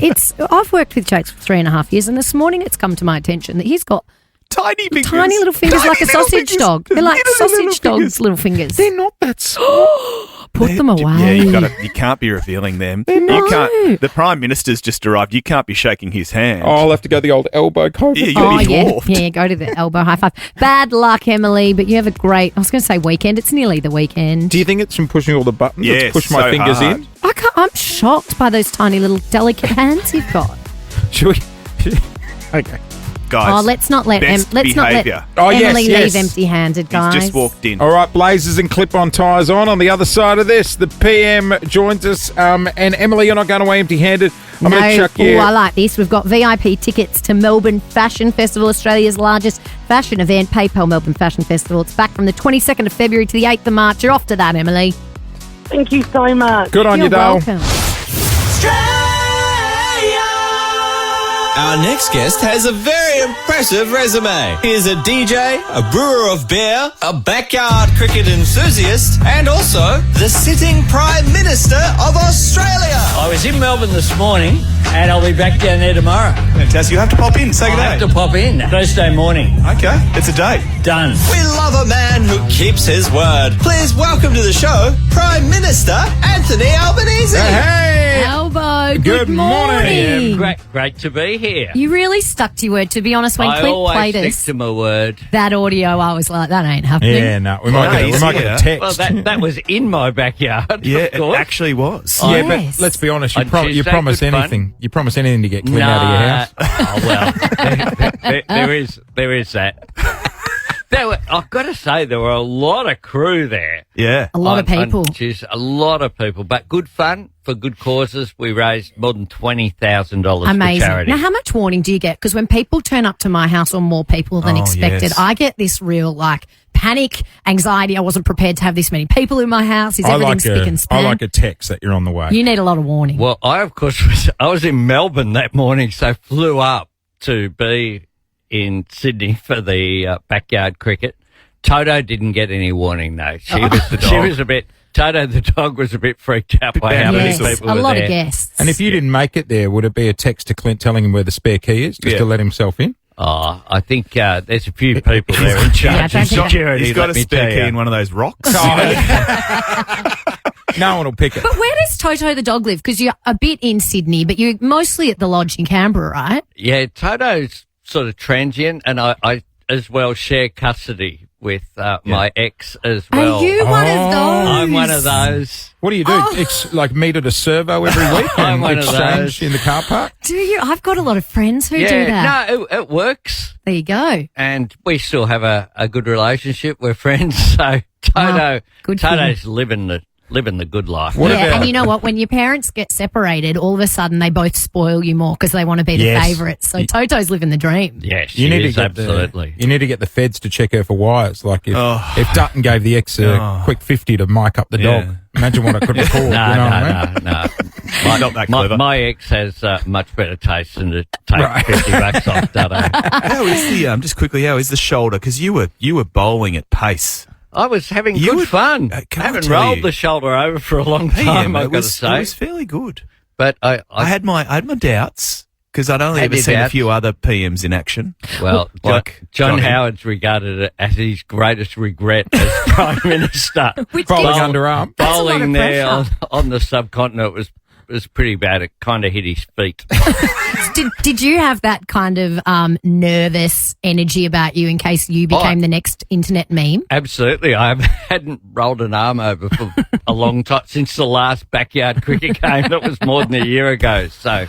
I've worked with Jake for 3.5 years, and this morning it's come to my attention that he's got Tiny fingers. tiny little fingers like a little sausage fingers. dog. They're like Little sausage dogs' fingers. little fingers. They're not that small. Put them away. Yeah, you can't be revealing them. No. You can't. The Prime Minister's just arrived. You can't be shaking his hand. Oh, I'll have to go the old elbow cover. Yeah, you'll be yeah, dwarfed. yeah, go to the elbow high five. Bad luck, Emily, but you have a great, I was going to say weekend. It's nearly the weekend. Do you think it's from pushing all the buttons? Yes, Let's push my so fingers hard. in. I'm shocked by those tiny little delicate hands you've got. Should we? Okay. Guys, Oh, let's not let best let's not let behaviour. Oh, yes, Emily yes. leave empty-handed, guys. He's just walked in. All right, blazers and clip-on ties on. On the other side of this, the PM joins us. And Emily, you're not going away empty-handed. I'm going to chuck you. I like this. We've got VIP tickets to Melbourne Fashion Festival, Australia's largest fashion event, PayPal Melbourne Fashion Festival. It's back from the 22nd of February to the 8th of March. You're off to that, Emily. Thank you so much. Good on You're you, Dale. welcome. Our next guest has a very impressive resume. He is a DJ, a brewer of beer, a backyard cricket enthusiast, and also the sitting Prime Minister of Australia. I was in Melbourne this morning and I'll be back down there tomorrow. Fantastic. You have to pop in. Say I have to pop in Thursday morning. Okay, it's a date. Done. We love a man who keeps his word. Please welcome to the show, Prime Minister Anthony Albanese. Hey! Elbow, Good morning. Great to be here. You really stuck to your word, to be honest. When I Clint always played stick us to my word. that audio, I was like, that ain't happening. Yeah, no. We might get a text. Well, that was in my backyard. Yeah, of it course. actually was. Yeah, Yes. but let's be honest. You, On you Tuesday, promise good fun. anything. You promise anything to get clean out of your house. Oh, well, there is that. I've got to say, there were a lot of crew there. Yeah. A lot of people. Jeez, a lot of people, but good fun for good causes. We raised more than $20,000 for Amazing. charity. Now, how much warning do you get? Because when people turn up to my house, or more people than expected, yes. I get this real panic, anxiety. I wasn't prepared to have this many people in my house. Is everything spick and span? I like a text that you're on the way. You need a lot of warning. Well, I, of course, was in Melbourne that morning, so flew up to be in Sydney for the backyard cricket. Toto didn't get any warning, though. She was a bit... Toto the dog was a bit freaked out by how many people were there. A lot of guests. And if you didn't make it there, would it be a text to Clint telling him where the spare key is, just to let himself in? Oh, I think there's a few people there in charge of security. He's got a spare key in one of those rocks. No one will pick it. But where does Toto the dog live? Because you're a bit in Sydney, but you're mostly at the lodge in Canberra, right? Yeah, Toto's sort of transient, and I as well share custody with my ex as well. Are you one of those? I'm one of those. What do you do? It's like meet at a servo every week I'm and one of exchange those. in the car park? Do you? I've got a lot of friends who do that. No, it works. There you go. And we still have a good relationship. We're friends. So Toto's living the good life. And you know what? When your parents get separated, all of a sudden they both spoil you more because they want to be the favourites. So Toto's living the dream. Yes, you need to get absolutely. You need to get the feds to check her for wires. Like if Dutton gave the ex a quick 50 to mic up the dog, imagine what I could record. No. Not that clever. My ex has much better taste than to take $50 off Dutto. How is the just quickly? How is the shoulder? Because you were bowling at pace. I was having good fun. I haven't rolled the shoulder over for a long time. I've got to say, it was fairly good. But I had my doubts because I'd only ever seen a few other PMs in action. Well, like John Howard's regarded it as his greatest regret as Prime Minister. Bowling underarm. Bowling there on the subcontinent was pretty bad. It kind of hit his feet. Did you have that kind of nervous energy about you in case you became the next internet meme? Absolutely. I hadn't rolled an arm over for a long time since the last backyard cricket game. That was more than a year ago. So,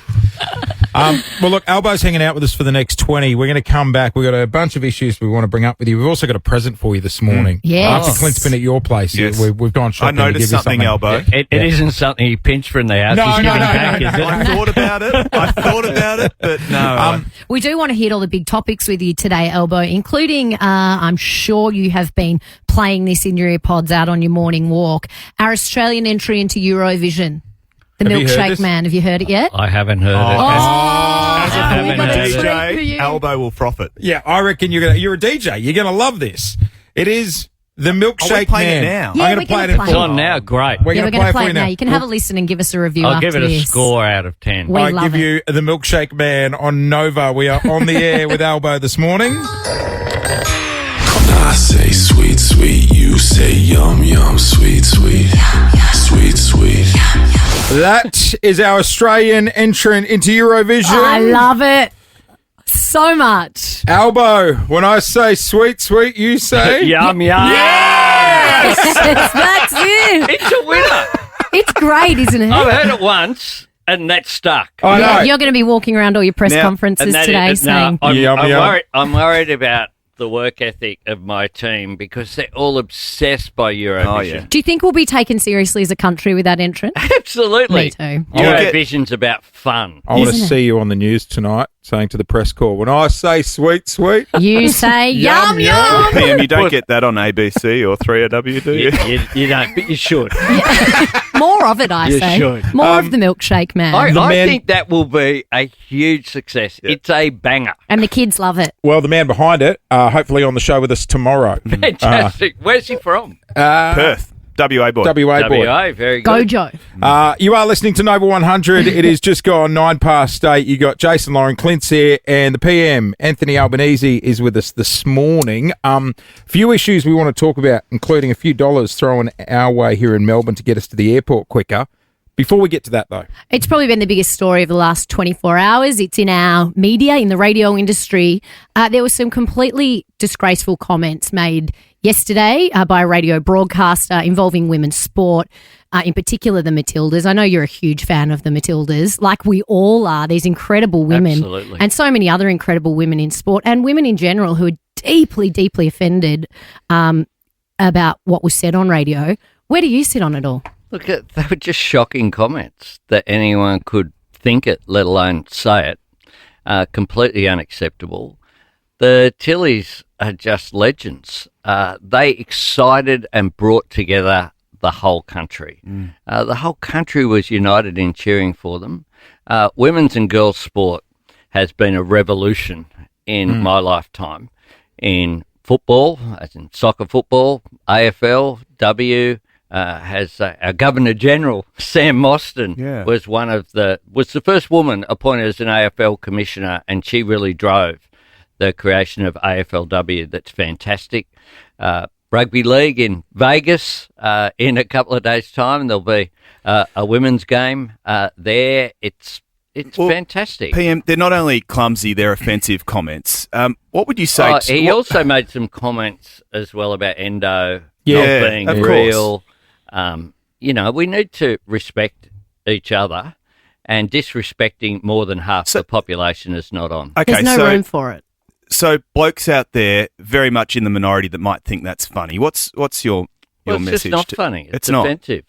well, look, Albo's hanging out with us for the next 20. We're going to come back. We've got a bunch of issues we want to bring up with you. We've also got a present for you this morning. Yes. After Clint's been at your place, we've gone shopping. I noticed to give something, you Albo. It isn't something you pinch from the house. No. I thought about it, but no. We do want to hit all the big topics with you today, Elbo, including, I'm sure you have been playing this in your earpods out on your morning walk, our Australian entry into Eurovision. The Milkshake Man. Have you heard it yet? I haven't heard it. As a we got a treat for DJ, you. Albo will froth it. Yeah, I reckon you're a DJ. You're going to love this. It is the Milkshake playing Man. it now? Yeah, I'm going to play it in play It's on now. Great. We're We're going to going to play play it it for now. you You can have a listen and give us a review I'll after give it a this. score out of 10. We I love give it. you the Milkshake Man on Nova. We are on the air with Albo this morning. I say sweet, sweet. You say yum, yum, sweet, sweet. Sweet, sweet. That is our Australian entrant into Eurovision. I love it so much. Albo, when I say sweet, sweet, you say Yum, yum. Yes! That's it. It's a winner. It's great, isn't it? I've heard it once, and that stuck. I know. You're going to be walking around all your press conferences And that today is- no, saying, I'm worried about the work ethic of my team because they're all obsessed by Eurovision. do you think we'll be taken seriously as a country with that entrant? Absolutely. Me too. Eurovision's about fun. I want to Isn't it? see you on the news tonight saying to the press corps, when I say sweet, sweet. You say yum, yum. PM, you don't get that on ABC or 3AW, do you? You don't, but you should. More of it, I You say. should. More of the Milkshake Man. I man- think that will be a huge success. It's a banger. And the kids love it. Well, the man behind it, hopefully on the show with us tomorrow. Fantastic. Where's he from? Perth. WA boy. WA boy. WA, very good. Gojo. You are listening to Nova 100. It is just gone 8:09. You got Jason Lauren Clint's here, and the PM, Anthony Albanese, is with us this morning. Few issues we want to talk about, including a few dollars thrown our way here in Melbourne to get us to the airport quicker. Before we get to that, though, It's probably been the biggest story of the last 24 hours. It's in our media, in the radio industry. There were some completely disgraceful comments made yesterday by a radio broadcaster involving women's sport, in particular the Matildas. I know you're a huge fan of the Matildas, like we all are, these incredible women. Absolutely. And so many other incredible women in sport and women in general who are deeply, deeply offended about what was said on radio. Where do you sit on it all? Look, they were just shocking comments that anyone could think it, let alone say it. Completely unacceptable. The Tillies are just legends. They excited and brought together the whole country. The whole country was united in cheering for them. Women's and girls' sport has been a revolution in my lifetime. In football, as in soccer football, AFL, has our Governor General Sam Mostyn was was the first woman appointed as an AFL commissioner, and she really drove the creation of AFLW. That's fantastic. Rugby league in Vegas in a couple of days' time. There'll be a women's game there. It's fantastic. PM, they're not only clumsy, they're offensive comments. What would you say? He also made some comments as well about Endo not being of real. We need to respect each other, and disrespecting more than half the population is not on. Okay, There's no room for it. So blokes out there, very much in the minority, that might think that's funny. What's your It's message? just not funny. It's not offensive.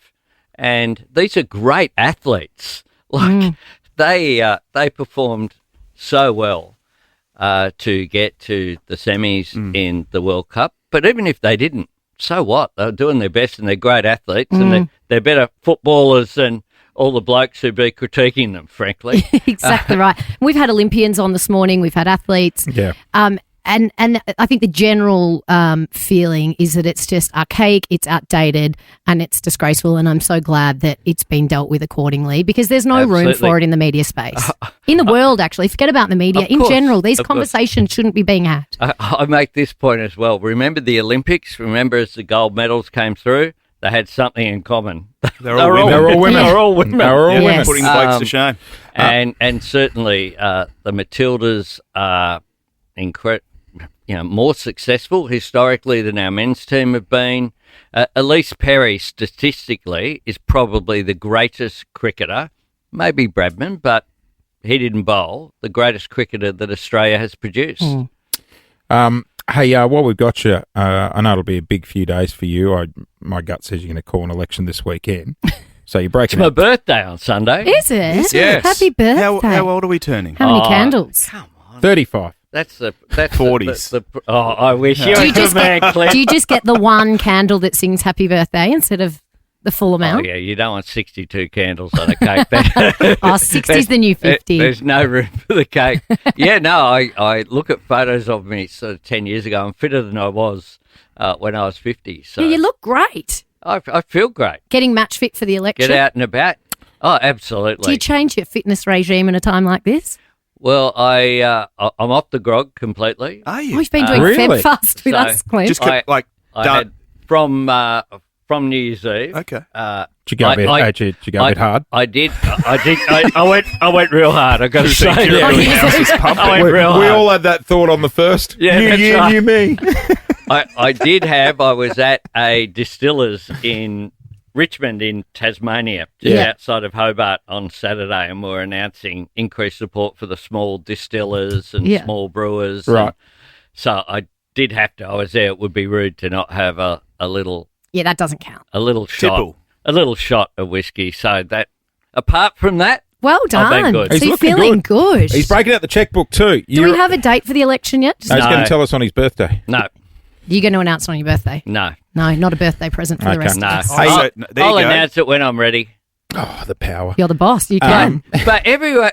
And these are great athletes. They performed so well to get to the semis in the World Cup. But even if they didn't, so what? They're doing their best, and they're great athletes, and they're better footballers than all the blokes who'd be critiquing them, frankly. Exactly right. We've had Olympians on this morning. We've had athletes. Yeah. And I think the general feeling is that it's just archaic, it's outdated, and it's disgraceful. And I'm so glad that it's been dealt with accordingly, because there's no room for it in the media space. In the world, actually. Forget about the media. In general, these conversations shouldn't be being had. I make this point as well. Remember the Olympics? Remember as the gold medals came through? They had something in common. They're all women. They're all women. Yes. Putting blokes to shame. And certainly the Matildas are more successful historically than our men's team have been. Elise Perry, statistically, is probably the greatest cricketer, maybe Bradman, but he didn't bowl, the greatest cricketer that Australia has produced. Hey, while we've got you, I know it'll be a big few days for you. My gut says you're going to call an election this weekend. So you're breaking It's my birthday on Sunday. Is it? Yes. Happy birthday. How old are we turning? How many candles? Come on. 35. That's 40s. I wish you Do were you, just a man, get, Cliff. do you just get the one candle that sings happy birthday instead of the full Oh, amount? yeah, you don't want 62 candles on a cake. 60 is the new 50. There's no room for the cake. Yeah, no, I look at photos of me sort of 10 years ago. I'm fitter than I was when I was 50. So Yeah, you look great. I feel great. Getting match fit for the election. Get out and about. Oh, absolutely. Do you change your fitness regime in a time like this? Well, I'm off the grog completely. Are you? Oh, you've been doing Really? Feb fast with us, Clint. Just I done. had from New Year's Eve. Okay. Did you go a bit hard? I did. I went real hard. I got to say. I went real We hard. all had that thought on the first. Yeah, new that's year, right. new me. I was at a distiller's in Richmond in Tasmania, just outside of Hobart on Saturday, and we're announcing increased support for the small distillers and small brewers. Right. So I did have to. I was there. It would be rude to not have a little. Yeah, that doesn't count. A little shot. Tipple. A little shot of whiskey. So that, apart from that, Well I've been done. good. So He's you're looking feeling good. He's breaking out the checkbook too. Do we have a date for the election yet? He's going to tell us on his birthday. no, You're going to announce it on your birthday? no, No, not a birthday present for the Okay. rest no. of us. Hey, so, there you I'll go. announce it when I'm ready. Oh, the power. You're the boss. You can. But everyone,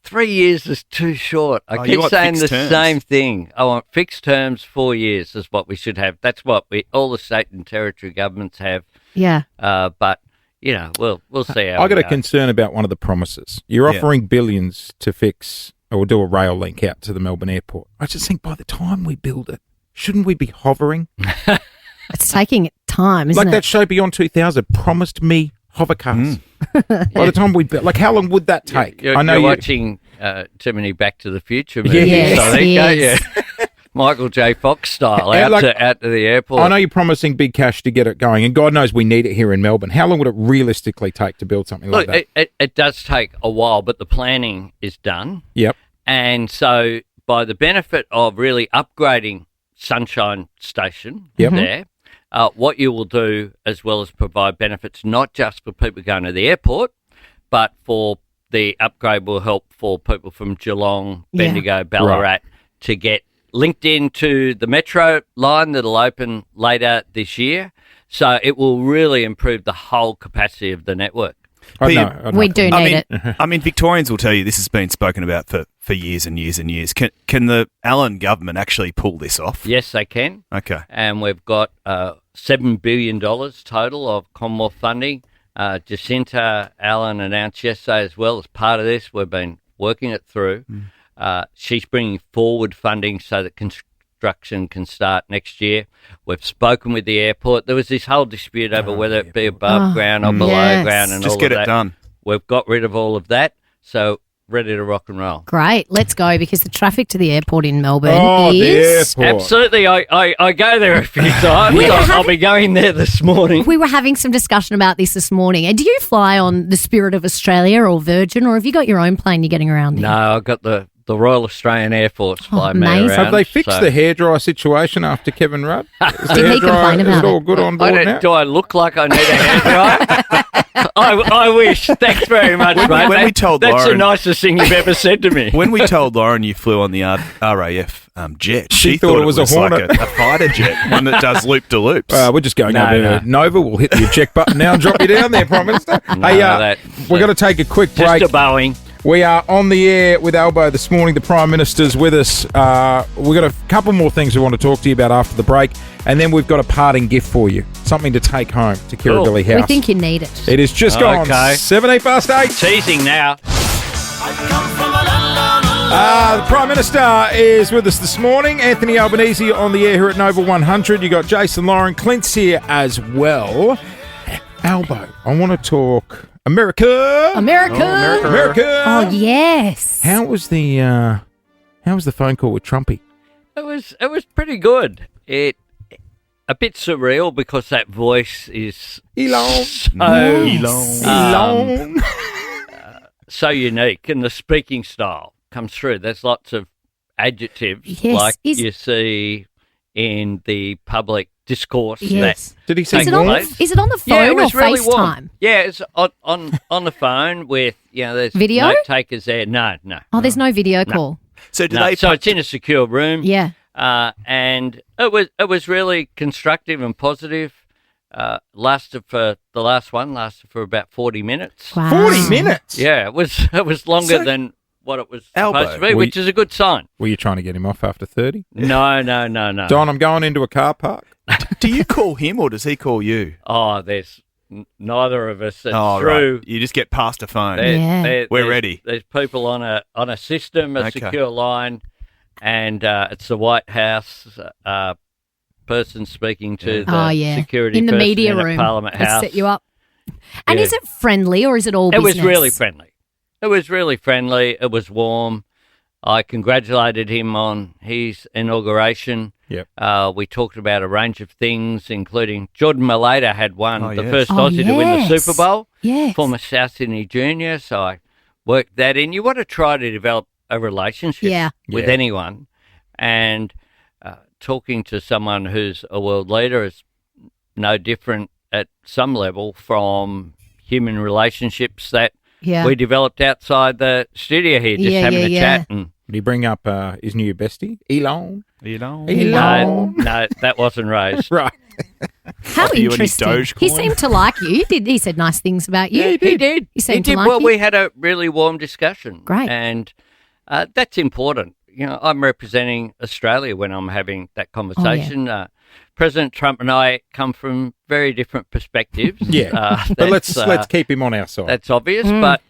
3 years is too short. I you keep want saying fixed the terms. same thing. I want fixed terms, 4 years is what we should have. That's what all the state and territory governments have. Yeah. But we'll see how. I got we a go. concern about one of the promises. You're offering billions to fix or do a rail link out to the Melbourne airport. I just think by the time we build it, shouldn't we be hovering? It's taking time, isn't Like it? that show Beyond 2000 promised me hover cars. By the time we build, like how long would that take? You're watching too many Back to the Future movies. Yes, I think, yes. Michael J. Fox style And out to the airport. I know you're promising big cash to get it going, and God knows we need it here in Melbourne. How long would it realistically take to build something like Look, that? it does take a while, but the planning is done. Yep. And so by the benefit of really upgrading Sunshine Station Yep. there, what you will do as well as provide benefits not just for people going to the airport, but for the upgrade will help for people from Geelong, Yeah. Bendigo, Ballarat to get linked into the metro line that'll open later this year. So it will really improve the whole capacity of the network. We do need it. I mean, Victorians will tell you this has been spoken about for years and years and years. Can the Allen government actually pull this off? Yes, they can. Okay. And we've got $7 billion total of Commonwealth funding. Jacinta Allen announced yesterday as well as part of this. We've been working it through. She's bringing forward funding so that construction can start next year. We've spoken with the airport. There was this whole dispute over whether it be above ground or below ground and Just all get of it that. done. We've got rid of all of that. So ready to rock and roll. Great, let's go because the traffic to the airport in Melbourne the is... airport. Absolutely. I go there a few times. I'll be going there this morning. We were having some discussion about this morning. And do you fly on the Spirit of Australia or Virgin, or have you got your own plane you're getting around in? No, I've got the Royal Australian Air Force flying me amazing. around. Have they fixed so- the hairdryer situation after Kevin Rudd? Is the Did he hairdryer- complain is about it all it? good on I board don't- now? do I look like I need a hairdryer? I wish. Thanks very much, mate. when we told That's the Lauren- nicest thing you've ever said to me. When we told Lauren you flew on the RAF jet, She thought it was a Hornet. like a fighter jet, one that does loop to loops. We're just going No, over no. to Nova. We'll hit the eject button now and drop you down there, Prime Minister. We're going to take a quick break. Just a Boeing. We are on the air with Albo this morning. The Prime Minister's with us. We've got a couple more things we want to talk to you about after the break. And then we've got a parting gift for you. Something to take home to Kirribilli House. We think you need it. It is just gone. Okay. 8:17. Teasing now. The Prime Minister is with us this morning. Anthony Albanese on the air here at Nova 100. You got Jase and Lauren. Clint's here as well. Albo, I want to talk America. America. Oh, yes. How was the phone call with Trumpy? It was pretty good. A bit surreal because that voice is Elon. so unique, and the speaking style comes through. There's lots of adjectives Yes, like is- you see in the public discourse. Yes. Did he say Is it on warm? is it on the phone Yeah, it or was really FaceTime? warm. Yeah, it's on the phone with there's Video? note takers there. No. Oh, there's no video call. So do No, they? so it's in a secure room. Yeah. And it was really constructive and positive. Lasted for about 40 minutes. Wow. 40 minutes? Yeah, it was longer So- than what it was Albo, supposed to be, which is a good sign. Were you trying to get him off after 30? No. Don, I'm going into a car park. Do you call him or does he call you? Oh, there's neither of us. It's Oh, through. right. You just get past a phone. Yeah. We're ready. There's people on a system, a Okay. secure line, and it's the White House person speaking to the security in the person media in a room. Parliament They House. set you up. And Yeah. is it friendly or is it all It business? was really friendly. It was really friendly. It was warm. I congratulated him on his inauguration. Yep. We talked about a range of things, including Jordan Malater had won Oh, the yes. first Oh, Aussie to win the yes. Super Bowl. Yes. Former South Sydney junior. So I worked that in. You want to try to develop a relationship Yeah. with Yeah. anyone. And talking to someone who's a world leader is no different at some level from human relationships that Yeah. we developed outside the studio here, just Yeah, having yeah, a yeah. chat. And Did he bring up his new bestie, Elon? Elon. no, that wasn't raised. Right. How Offer you any interesting. Dogecoin? He seemed to like you. He said nice things about you. Yeah, he did. He seemed to did. like Well, you. we had a really warm discussion. Great. And that's important. I'm representing Australia when I'm having that conversation. President Trump and I come from very different perspectives. Yeah. But let's keep him on our side. That's obvious, but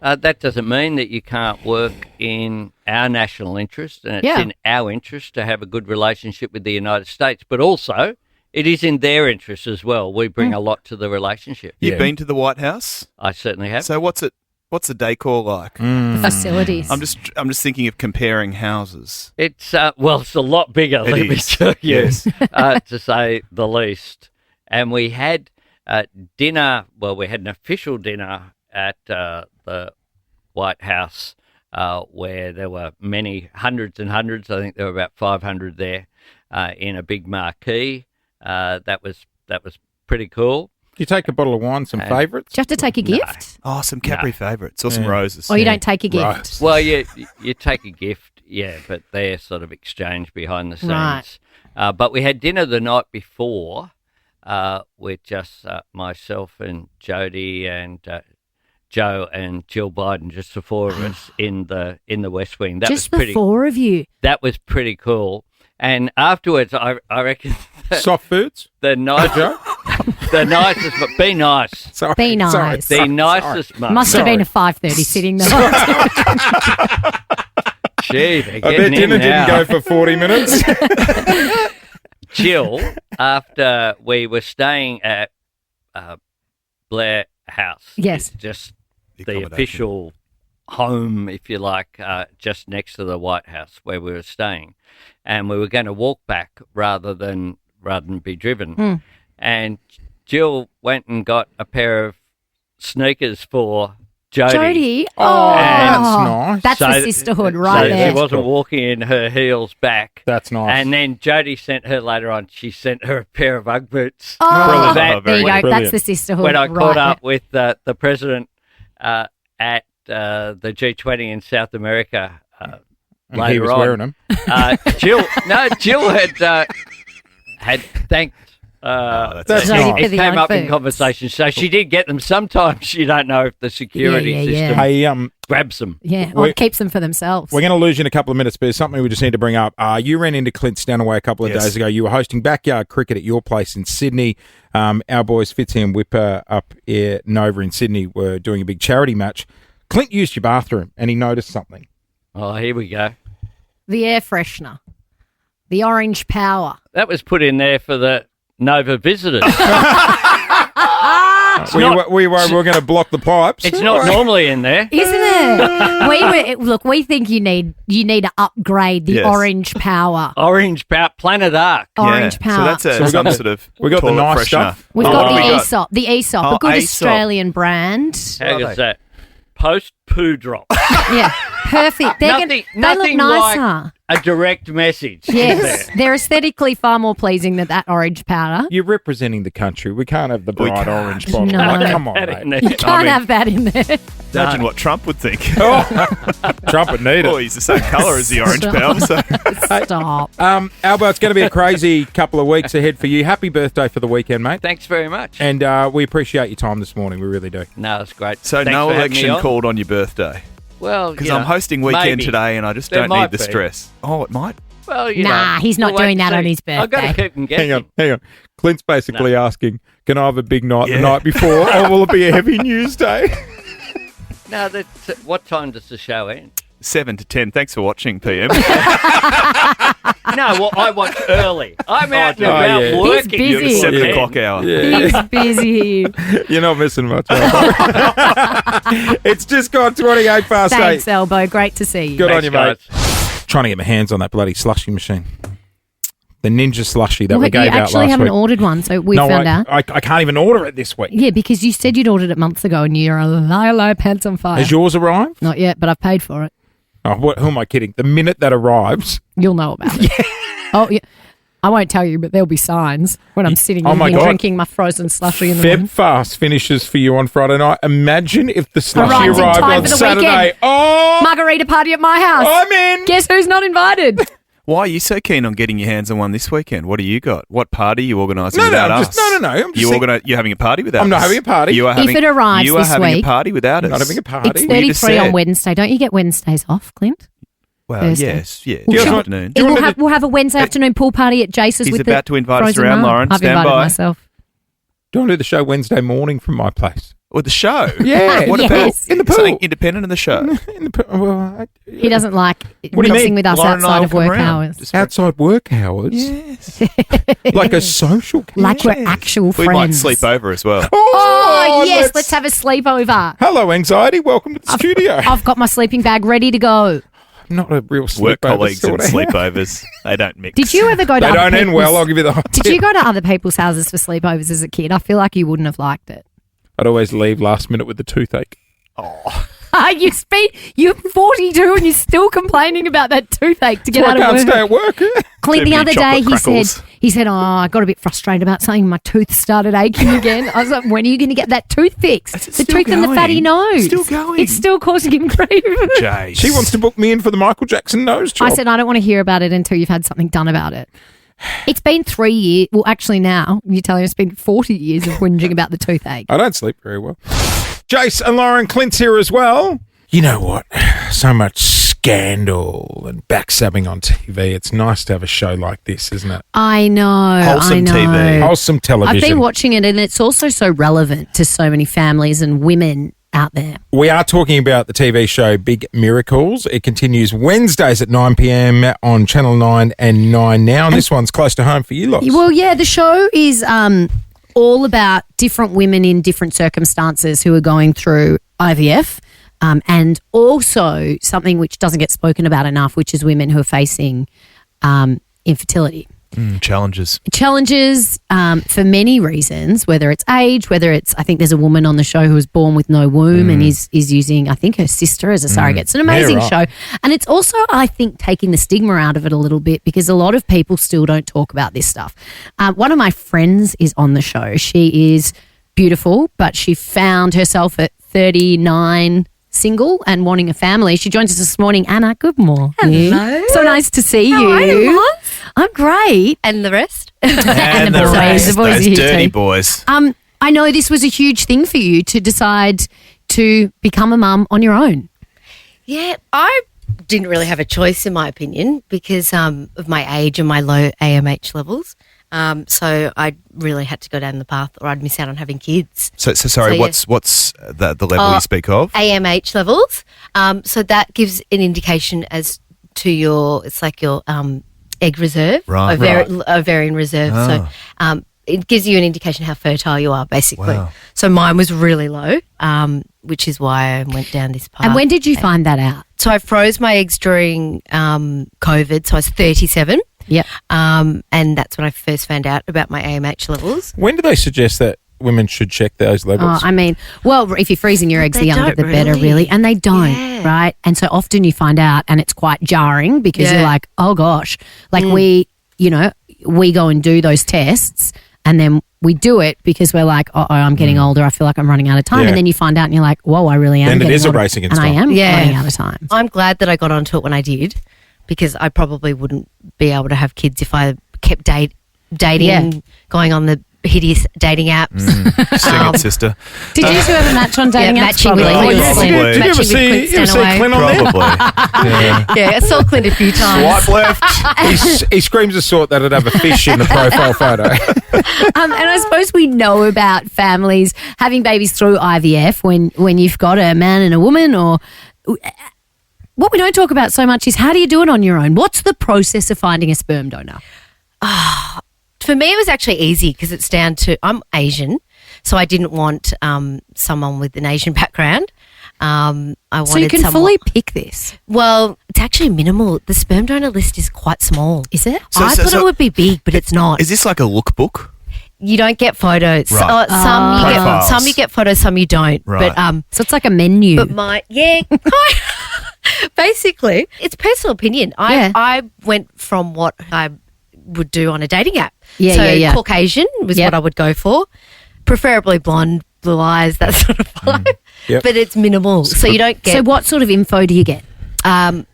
that doesn't mean that you can't work in our national interest, and it's Yeah. in our interest to have a good relationship with the United States, but also it is in their interest as well. We bring a lot to the relationship. You've Yeah. been to the White House? I certainly have. So what's the decor like? The facilities. I'm just thinking of comparing houses. It's it's a lot bigger, It let me is. tell you, Yes. to say the least. And we had dinner. Well, we had an official dinner at the White House where there were many hundreds and hundreds. I think there were about 500 there in a big marquee. That was pretty cool. Do you take a bottle of wine, some favourites? Do you have to take a gift? Oh, some Capri favourites or some roses. Or you don't take a gift? Right. Well, you take a gift, but they're sort of exchanged behind the scenes. Right. But we had dinner the night before with just myself and Jody and Joe and Jill Biden, just the four of us in the West Wing. That Just was pretty, the four of you. That was pretty cool. And afterwards, I reckon soft foods. The nicest, but be nice. Sorry, Be nice. sorry, The nicest. Must have been a 5:30 sitting there. Gee, they're I bet getting dinner in now. didn't go for 40 minutes. Jill, after we were staying at Blair House. Yes. It's just the official home, if you like, just next to the White House where we were staying. And we were going to walk back rather than be driven. And Jill went and got a pair of sneakers for Jody. Oh, that's nice. That's the sisterhood right there. She wasn't walking in her heels back. That's nice. And then Jody sent her later on, she sent her a pair of Ugg boots. Oh, That- there you go. Brilliant. That's the sisterhood. when I caught right up with the president at the G20 in South America And later he was on, wearing them. Jill had thanked. that's That's Jody nice. for It the came young up in foods. conversation, so she did get them. Sometimes you don't know if the security Yeah. system Hey, grabs them. Yeah, or keeps them for themselves. we're going to lose you in a couple of minutes, but there's something we just need to bring up. You ran into Clint Stanaway a couple of Yes. days ago. You were hosting backyard cricket at your place in Sydney. Our boys Fitzy and Whipper up in Nova in Sydney were doing a big charity match. Clint used your bathroom and he noticed something. Oh, here we go. The air freshener, the orange power. That was put in there for the Nova visitors. We were going to block the pipes. It's not normally in there. Isn't it? We think you need to upgrade the Yes. orange power. Orange power, Planet Arc. Orange Yeah. power. So that's we got some the- sort of we got the toilet nice freshener. stuff. We've Oh, got what the have we Aesop, a good Aesop. Australian brand. How goes that? Post poo drop. Yeah, perfect. They look Nothing nicer. like a direct message. is Yes, there? they're aesthetically far more pleasing than that orange powder. You're representing the country. We can't have the We bright can't. orange bottle. No. Like, come That on, in mate. there. You can't mean- have that in there. Imagine what Trump would think. Trump would need Oh, it. he's the same colour as the orange power. So. Stop. Albo, it's going to be a crazy couple of weeks ahead for you. Happy birthday for the weekend, mate. Thanks very much. And we appreciate your time this morning. We really do. No, it's great. So Thanks no for having me election on. called on your birthday? Well, Because you know, I'm hosting weekend maybe. today and I just There don't might need the be. stress. Oh, it might? Well, you Nah, know, he's not we'll wait doing and that on see. his I've got to birthday. keep him guessing. Hang on. Clint's basically asking, can I have a big night Yeah. the night before, or will it be a heavy news day? No, what time does the show end? 7 to 10. Thanks for watching, PM. No, well, I watch early. I'm out and oh, about yeah. working. He's You're the busy. 7 Yeah. o'clock hour. He's busy. You're not missing much. Albo. It's just gone 28 past Thanks, 8. Elbow. Great to see you. Good on Thanks, you, mate. guys. Trying to get my hands on that bloody slushy machine. The Ninja slushy that Well, we gave you out actually last haven't week. ordered one, so we No, found out. I can't even order it this week. Yeah, because you said you'd ordered it months ago and you're a low pants on fire. Has yours arrived? Not yet, but I've paid for it. Oh, who am I kidding? The minute that arrives, You'll know about it. Oh, yeah. I won't tell you, but there'll be signs when I'm sitting Oh my here God. drinking my frozen slushy in the Feb morning. Fast finishes for you on Friday night. Imagine if the slushy Arrives in arrived time on for the Saturday. weekend. Oh, Margarita party at my house. I'm in. Guess who's not invited? Why are you so keen on getting your hands on one this weekend? What do you got? What party are you organising No, without no, us? just- no. I'm just saying- You're having a party without us? I'm not having a party. You are If having, it arrives you are this having week- a party without us. Not having a party. It's Well, you just 33 on said. Wednesday. Don't you get Wednesdays off, Clint? Well, Thursday. yes. Well, This should- afternoon. We'll have a Wednesday afternoon pool party at Jase's He's with about to invite us frozen around, mum. Lauren. I've Stand invited by. myself. Do you want to do the show Wednesday morning from my place? Or the show? Yeah. What Yes. about In the pool. something independent of the show? In the, well, He doesn't like What do you mixing mean? with us Lauren and I outside will of come work around. hours. Just- outside work hours. Yes. Like a social. Like we're actual We friends. might sleep over as well. Oh, yes, let's have a sleepover. Hello, anxiety. Welcome to the studio. I've got my sleeping bag ready to go. I'm not a real sleepover Work colleagues and sort of- sleepovers. They don't mix. Did you ever go to They other don't end well. people's- I'll give you the hot Did you go to other people's houses for sleepovers as a kid? I feel like you wouldn't have liked it. I'd always leave last minute with the toothache. You're 42 and you're still complaining about that toothache to get I out of can't work. stay at work. Clint, Too the many other day chocolate he said, I got a bit frustrated about something. My tooth started aching again. I was like, when are you going to get that tooth fixed? The still tooth and the going? fatty nose. Still going? It's still causing him grief. Jase. She wants to book me in for the Michael Jackson nose job. I said, I don't want to hear about it until you've had something done about it. It's been 3 years. Well, actually now, you're telling us it's been 40 years of whinging about the toothache. I don't sleep very well. Jase and Lauren, Clint's here as well. You know what? So much scandal and backstabbing on TV. It's nice to have a show like this, isn't it? I know. Wholesome I know. TV. Wholesome television. I've been watching it and it's also so relevant to so many families and women out there. We are talking about the TV show Big Miracles. It continues Wednesdays at 9 p.m. on Channel 9 and 9 Now. And this one's close to home for you lot. Well, yeah, the show is all about different women in different circumstances who are going through IVF. And also something which doesn't get spoken about enough, which is women who are facing infertility. Challenges. Challenges for many reasons, whether it's age, whether it's, I think there's a woman on the show who was born with no womb and is using, I think, her sister as a surrogate. It's an amazing show. And it's also, I think, taking the stigma out of it a little bit because a lot of people still don't talk about this stuff. One of my friends is on the show. She is beautiful, but she found herself at 39 single and wanting a family. She joins us this morning. Anna, good morning. Hello. So nice to see you. How are you, Mom? I'm great. And the rest? And the boys. rest, The boys those are here dirty too. boys. I know this was a huge thing for you to decide to become a mum on your own. Yeah, I didn't really have a choice in my opinion because of my age and my low AMH levels. So I really had to go down the path or I'd miss out on having kids. So sorry, So, yeah. what's the level you speak of? AMH levels. So that gives an indication as to your, it's like your egg reserve, Right. ovarian reserve. Oh. So it gives you an indication how fertile you are, basically. Wow. So mine was really low, which is why I went down this path. And when did you find that out? So I froze my eggs during COVID. So I was 37. Yep. And that's when I first found out about my AMH levels. When do they suggest that women should check those levels? I mean, well, if you're freezing your eggs, They the younger don't the better, really. really. And they don't, Yeah. right? And so often you find out and it's quite jarring because you're Yeah. like, oh gosh, like we go and do those tests and then we do it because we're like, I'm getting older. I feel like I'm running out of time. Yeah. And then you find out and you're like, whoa, I really am Then it getting is a older. race against And I time. am Yeah. running out of time. I'm glad that I got onto it when I did because I probably wouldn't be able to have kids if I kept dating, Yeah. going on the hideous dating apps. Sing it, sister. Did you two have a match on dating apps? matching with Probably. Clint. Oh, Clint. yeah. Did you ever Matching with see, Clint you ever see Stanaway. Clint on there? Probably. Yeah. Yeah, I saw Clint a few times. Swipe left. He screams a sort that it'd have a fish in the profile photo. And I suppose we know about families having babies through IVF when you've got a man and a woman or what we don't talk about so much is how do you do it on your own? What's the process of finding a sperm donor? For me, it was actually easy because it's down to I'm Asian, so I didn't want someone with an Asian background. I wanted So you can someone, fully pick this. Well, it's actually minimal. The sperm donor list is quite small. Is it? I thought it would be big, but it's not. Is this like a lookbook? You don't get photos. Right. Some you get photos, some you don't. Right. But So it's like a menu. But basically, it's personal opinion. Yeah. I went from what I would do on a dating app. Yeah, so yeah, yeah. Caucasian was Yep. what I would go for, preferably blonde, blue eyes, that sort of vibe. Yep. But it's minimal, so you don't get. So what sort of info do you get? They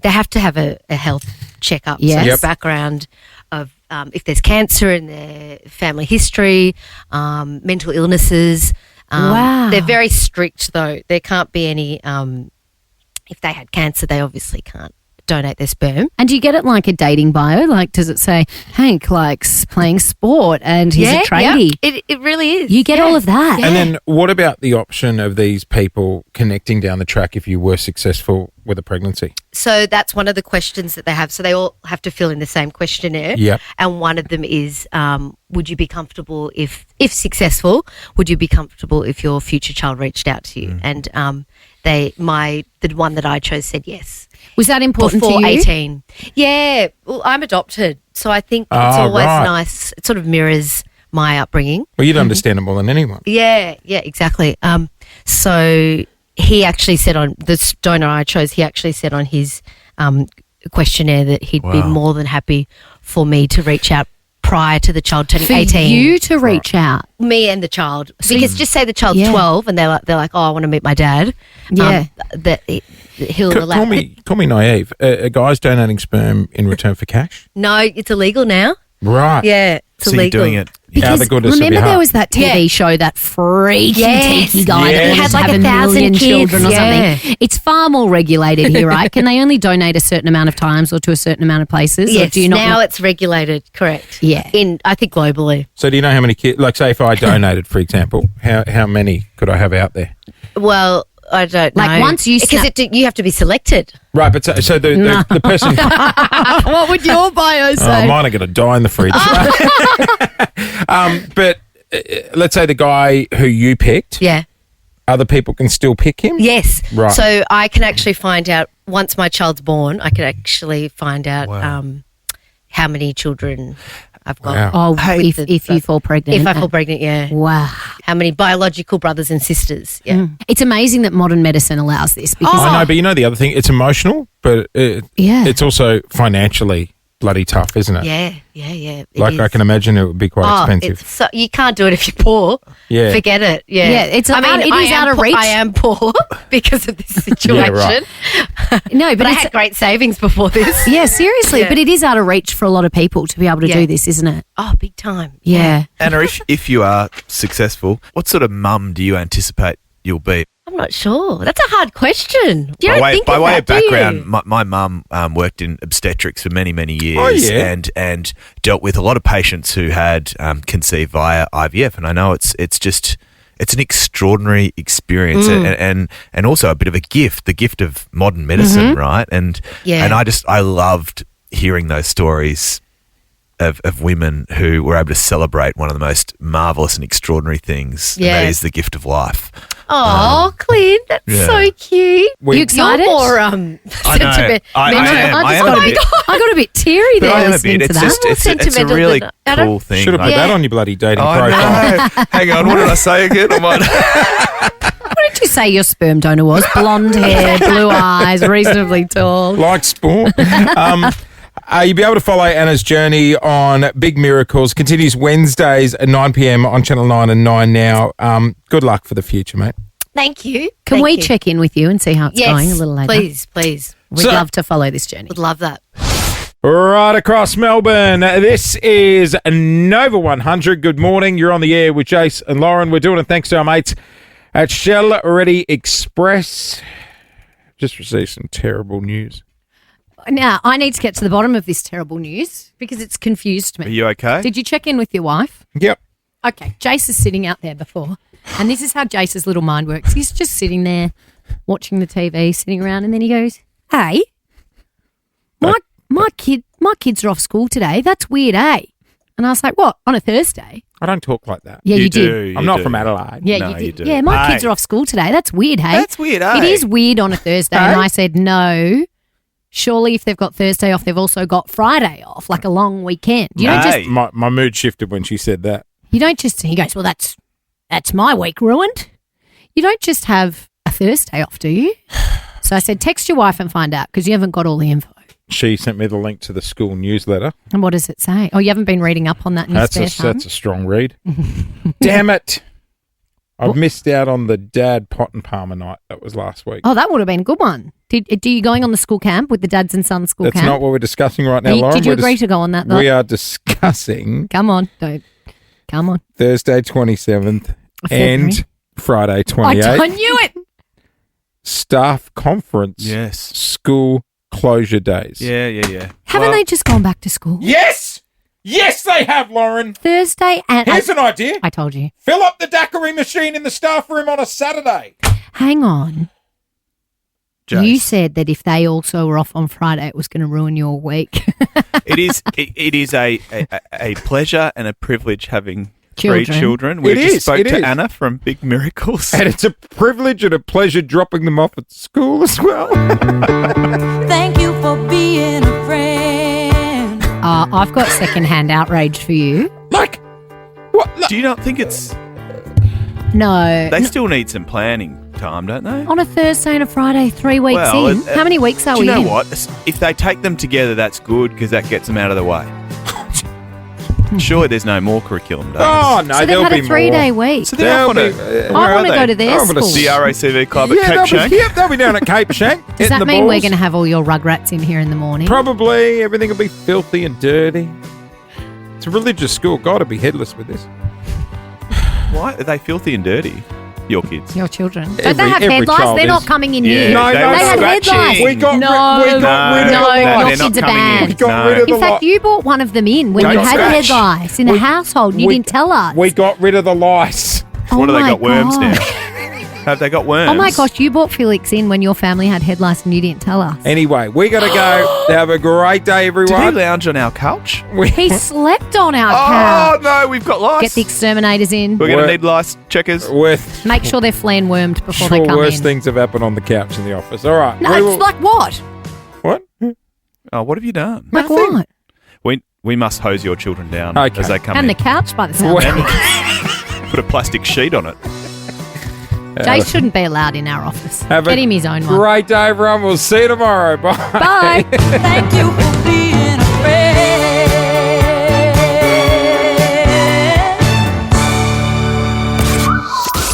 have to have a health checkup. Yes. So Yep. background of if there's cancer in their family history, mental illnesses. Wow. They're very strict though. There can't be any. If they had cancer, they obviously can't donate their sperm. And do you get it like a dating bio? Like, does it say Hank likes playing sport and he's a tradie? It really is. You get all of that. And then what about the option of these people connecting down the track if you were successful with a pregnancy? So that's one of the questions that they have. So they all have to fill in the same questionnaire. Yep. And one of them is, would you be comfortable if successful, would you be comfortable if your future child reached out to you? And the one that I chose said yes. Was that important Before to you? 18. Yeah. Well, I'm adopted. So I think it's Ah, always right. nice. It sort of mirrors my upbringing. Well, you'd understand it more than anyone. Yeah, exactly. So he actually said on the donor I chose, he actually said on his questionnaire that he'd be more than happy for me to reach out prior to the child turning For 18. you to reach out. Me and the child. Because just say the child's 12 and they're like, oh, I want to meet my dad. Yeah. That he'll allow. Call me naive. A guy's donating sperm in return for cash? No, it's illegal now. Right. Yeah, it's So illegal. you're doing it. Because remember there was that TV show, that freaky tiki guy that He was had like having 1,000 million kids. children or something. It's far more regulated here, right? Can they only donate a certain amount of times or to a certain amount of places? Yes, or do you not now it's regulated, correct. Yeah. I think globally. So do you know how many kids, like say if I donated, for example, how many could I have out there? Well, I don't know. Like once you because you have to be selected. Right, but so the person... What would your bio say? mine are going to die in the fridge. But let's say the guy who you picked, other people can still pick him? Yes. Right. So I can actually find out, once my child's born, I can actually find out how many children I've got. Oh, if you fall pregnant. If I fall pregnant, yeah. Wow. How many biological brothers and sisters, yeah. It's amazing that modern medicine allows this. Because I know, but you know the other thing, it's emotional, but it's also financially bloody tough, isn't it? Yeah. It Like is. I can imagine it would be quite expensive. It's so, you can't do it if you're poor. Yeah. Forget it. Yeah. Yeah, it is out of reach. I am poor because of this situation. right. No, but I had great savings before this. Yeah, seriously. Yeah. But it is out of reach for a lot of people to be able to do this, isn't it? Oh, big time. Yeah. Anna, if you are successful, what sort of mum do you anticipate you'll be? I'm not sure. That's a hard question. You don't think By way of do you? background, my mum worked in obstetrics for many, many years Oh, yeah. and dealt with a lot of patients who had conceived via IVF. And I know it's an extraordinary experience and also a bit of a gift, the gift of modern medicine, right? And I loved hearing those stories of women who were able to celebrate one of the most marvellous and extraordinary things, and that is the gift of life. Oh, Clint, that's so cute. You excited? You're more I know. sentimental. I am. I am a bit. I got a bit teary there I am a listening bit. to It's that. just it's a really cool thing. Should have put that on your bloody dating profile. know. Hang on, what did I say again? I might. What did you say your sperm donor was? Blonde hair, blue eyes, reasonably tall. Like sport. You'll be able to follow Anna's journey on Big Miracles. Continues Wednesdays at 9 p.m. on Channel 9 and 9 Now. Good luck for the future, mate. Thank you. Can we check in with you and see how it's Yes, going a little later? please. We'd love to follow this journey. Would love that. Right across Melbourne, this is Nova 100. Good morning. You're on the air with Jase and Lauren. We're doing it thanks to our mates at Shell Ready Express. Just received some terrible news. Now, I need to get to the bottom of this terrible news because it's confused me. Are you okay? Did you check in with your wife? Yep. Okay, Jase is sitting out there before, and this is how Jase's little mind works. He's just sitting there watching the TV, sitting around, and then he goes, "Hey, my kids are off school today. That's weird, eh?" And I was like, "What, on a Thursday?" I don't talk like that. Yeah, you did. I'm not from Adelaide. Yeah, No, you did. you do. Yeah, my kids are off school today. That's weird, hey? That's weird, eh? It is weird on a Thursday. Hey? And I said, no. Surely if they've got Thursday off, they've also got Friday off, like a long weekend. You don't just, My mood shifted when she said that. he goes, well, that's my week ruined. You don't just have a Thursday off, do you? So I said, text your wife and find out because you haven't got all the info. She sent me the link to the school newsletter. And what does it say? Oh, you haven't been reading up on that in your spare time? That's a strong read. Damn it. I've missed out on the Dad Pot and Palmer night that was last week. Oh, that would have been a good one. Do you going on the school camp with the dads and sons school That's camp? not what we're discussing right now, Lauren. Did you agree to go on that, though? We are discussing Come on, don't. Come on. Thursday 27th February. and Friday 28th. I knew it. Staff conference. Yes. School closure days. Yeah. Haven't they just gone back to school? Yes! Yes, they have, Lauren. Thursday and... Here's an idea. I told you. Fill up the daiquiri machine in the staff room on a Saturday. Hang on. Jase. You said that if they also were off on Friday, it was going to ruin your week. It is a pleasure and a privilege having Children. 3 children. We It just is, spoke it to is. Anna from Big Miracles. And it's a privilege and a pleasure dropping them off at school as well. Thank you for being a friend. I've got secondhand outrage for you. Do you not think it's... No. They still need some planning. time, don't they? On a Thursday and a Friday, 3 weeks Well, in. How many weeks are Do we you know in? what? If they take them together, that's good because that gets them out of the way. Surely there's no more curriculum days. Oh, no, So they've there'll had be a 3-day more. week. So they're off on There'll a... be- I want to go to their school. The RACV club Yeah, at Cape they'll Shank. be, yep, they'll be down at Cape Shank. Does hitting that the mean we're balls. going to have all your rugrats in here in the morning? Probably. Everything will be filthy and dirty. It's a religious school. Got to be headless with this. Why are they filthy and dirty? Your kids. Your children. Don't Every- they have every headlights? child They're is. not coming in Yeah, here. No, they no, had scratchy. headlights. We got no, rid of your they're kids not are coming in. banned. We got rid of In the fact, you bought one of them in when Don't you had scratch. headlights in the household. You we- didn't tell us. We got rid of the lice. Oh What have they my got? Worms gosh. now? Have they got worms? Oh my gosh, you bought Felix in when your family had headlights and you didn't tell us. Anyway, we got to go. Have a great day, Did he everyone. lounge on our couch? He slept on our Oh couch. no, we've got lice. Get the exterminators in. We're going We're- to need lice checkers. With Make sure they're flea wormed before sure they come worse in. things have happened on the couch in the office. All right. No, we it's will- like what? what? Oh, what have you done? Like what? We must hose your children down Okay. as they come And in. the couch by the sound of it. Put a plastic sheet on it. Jase shouldn't be allowed in our office. Have Get a him his own one. Great day, everyone. We'll see you tomorrow. Bye. Bye. Thank you for being a friend.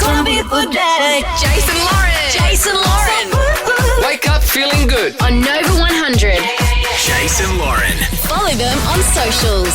Gonna be a good day. Jason Lauren. Jason Lauren. Wake up feeling good. On Nova 100. Jason Lauren. Follow them on socials.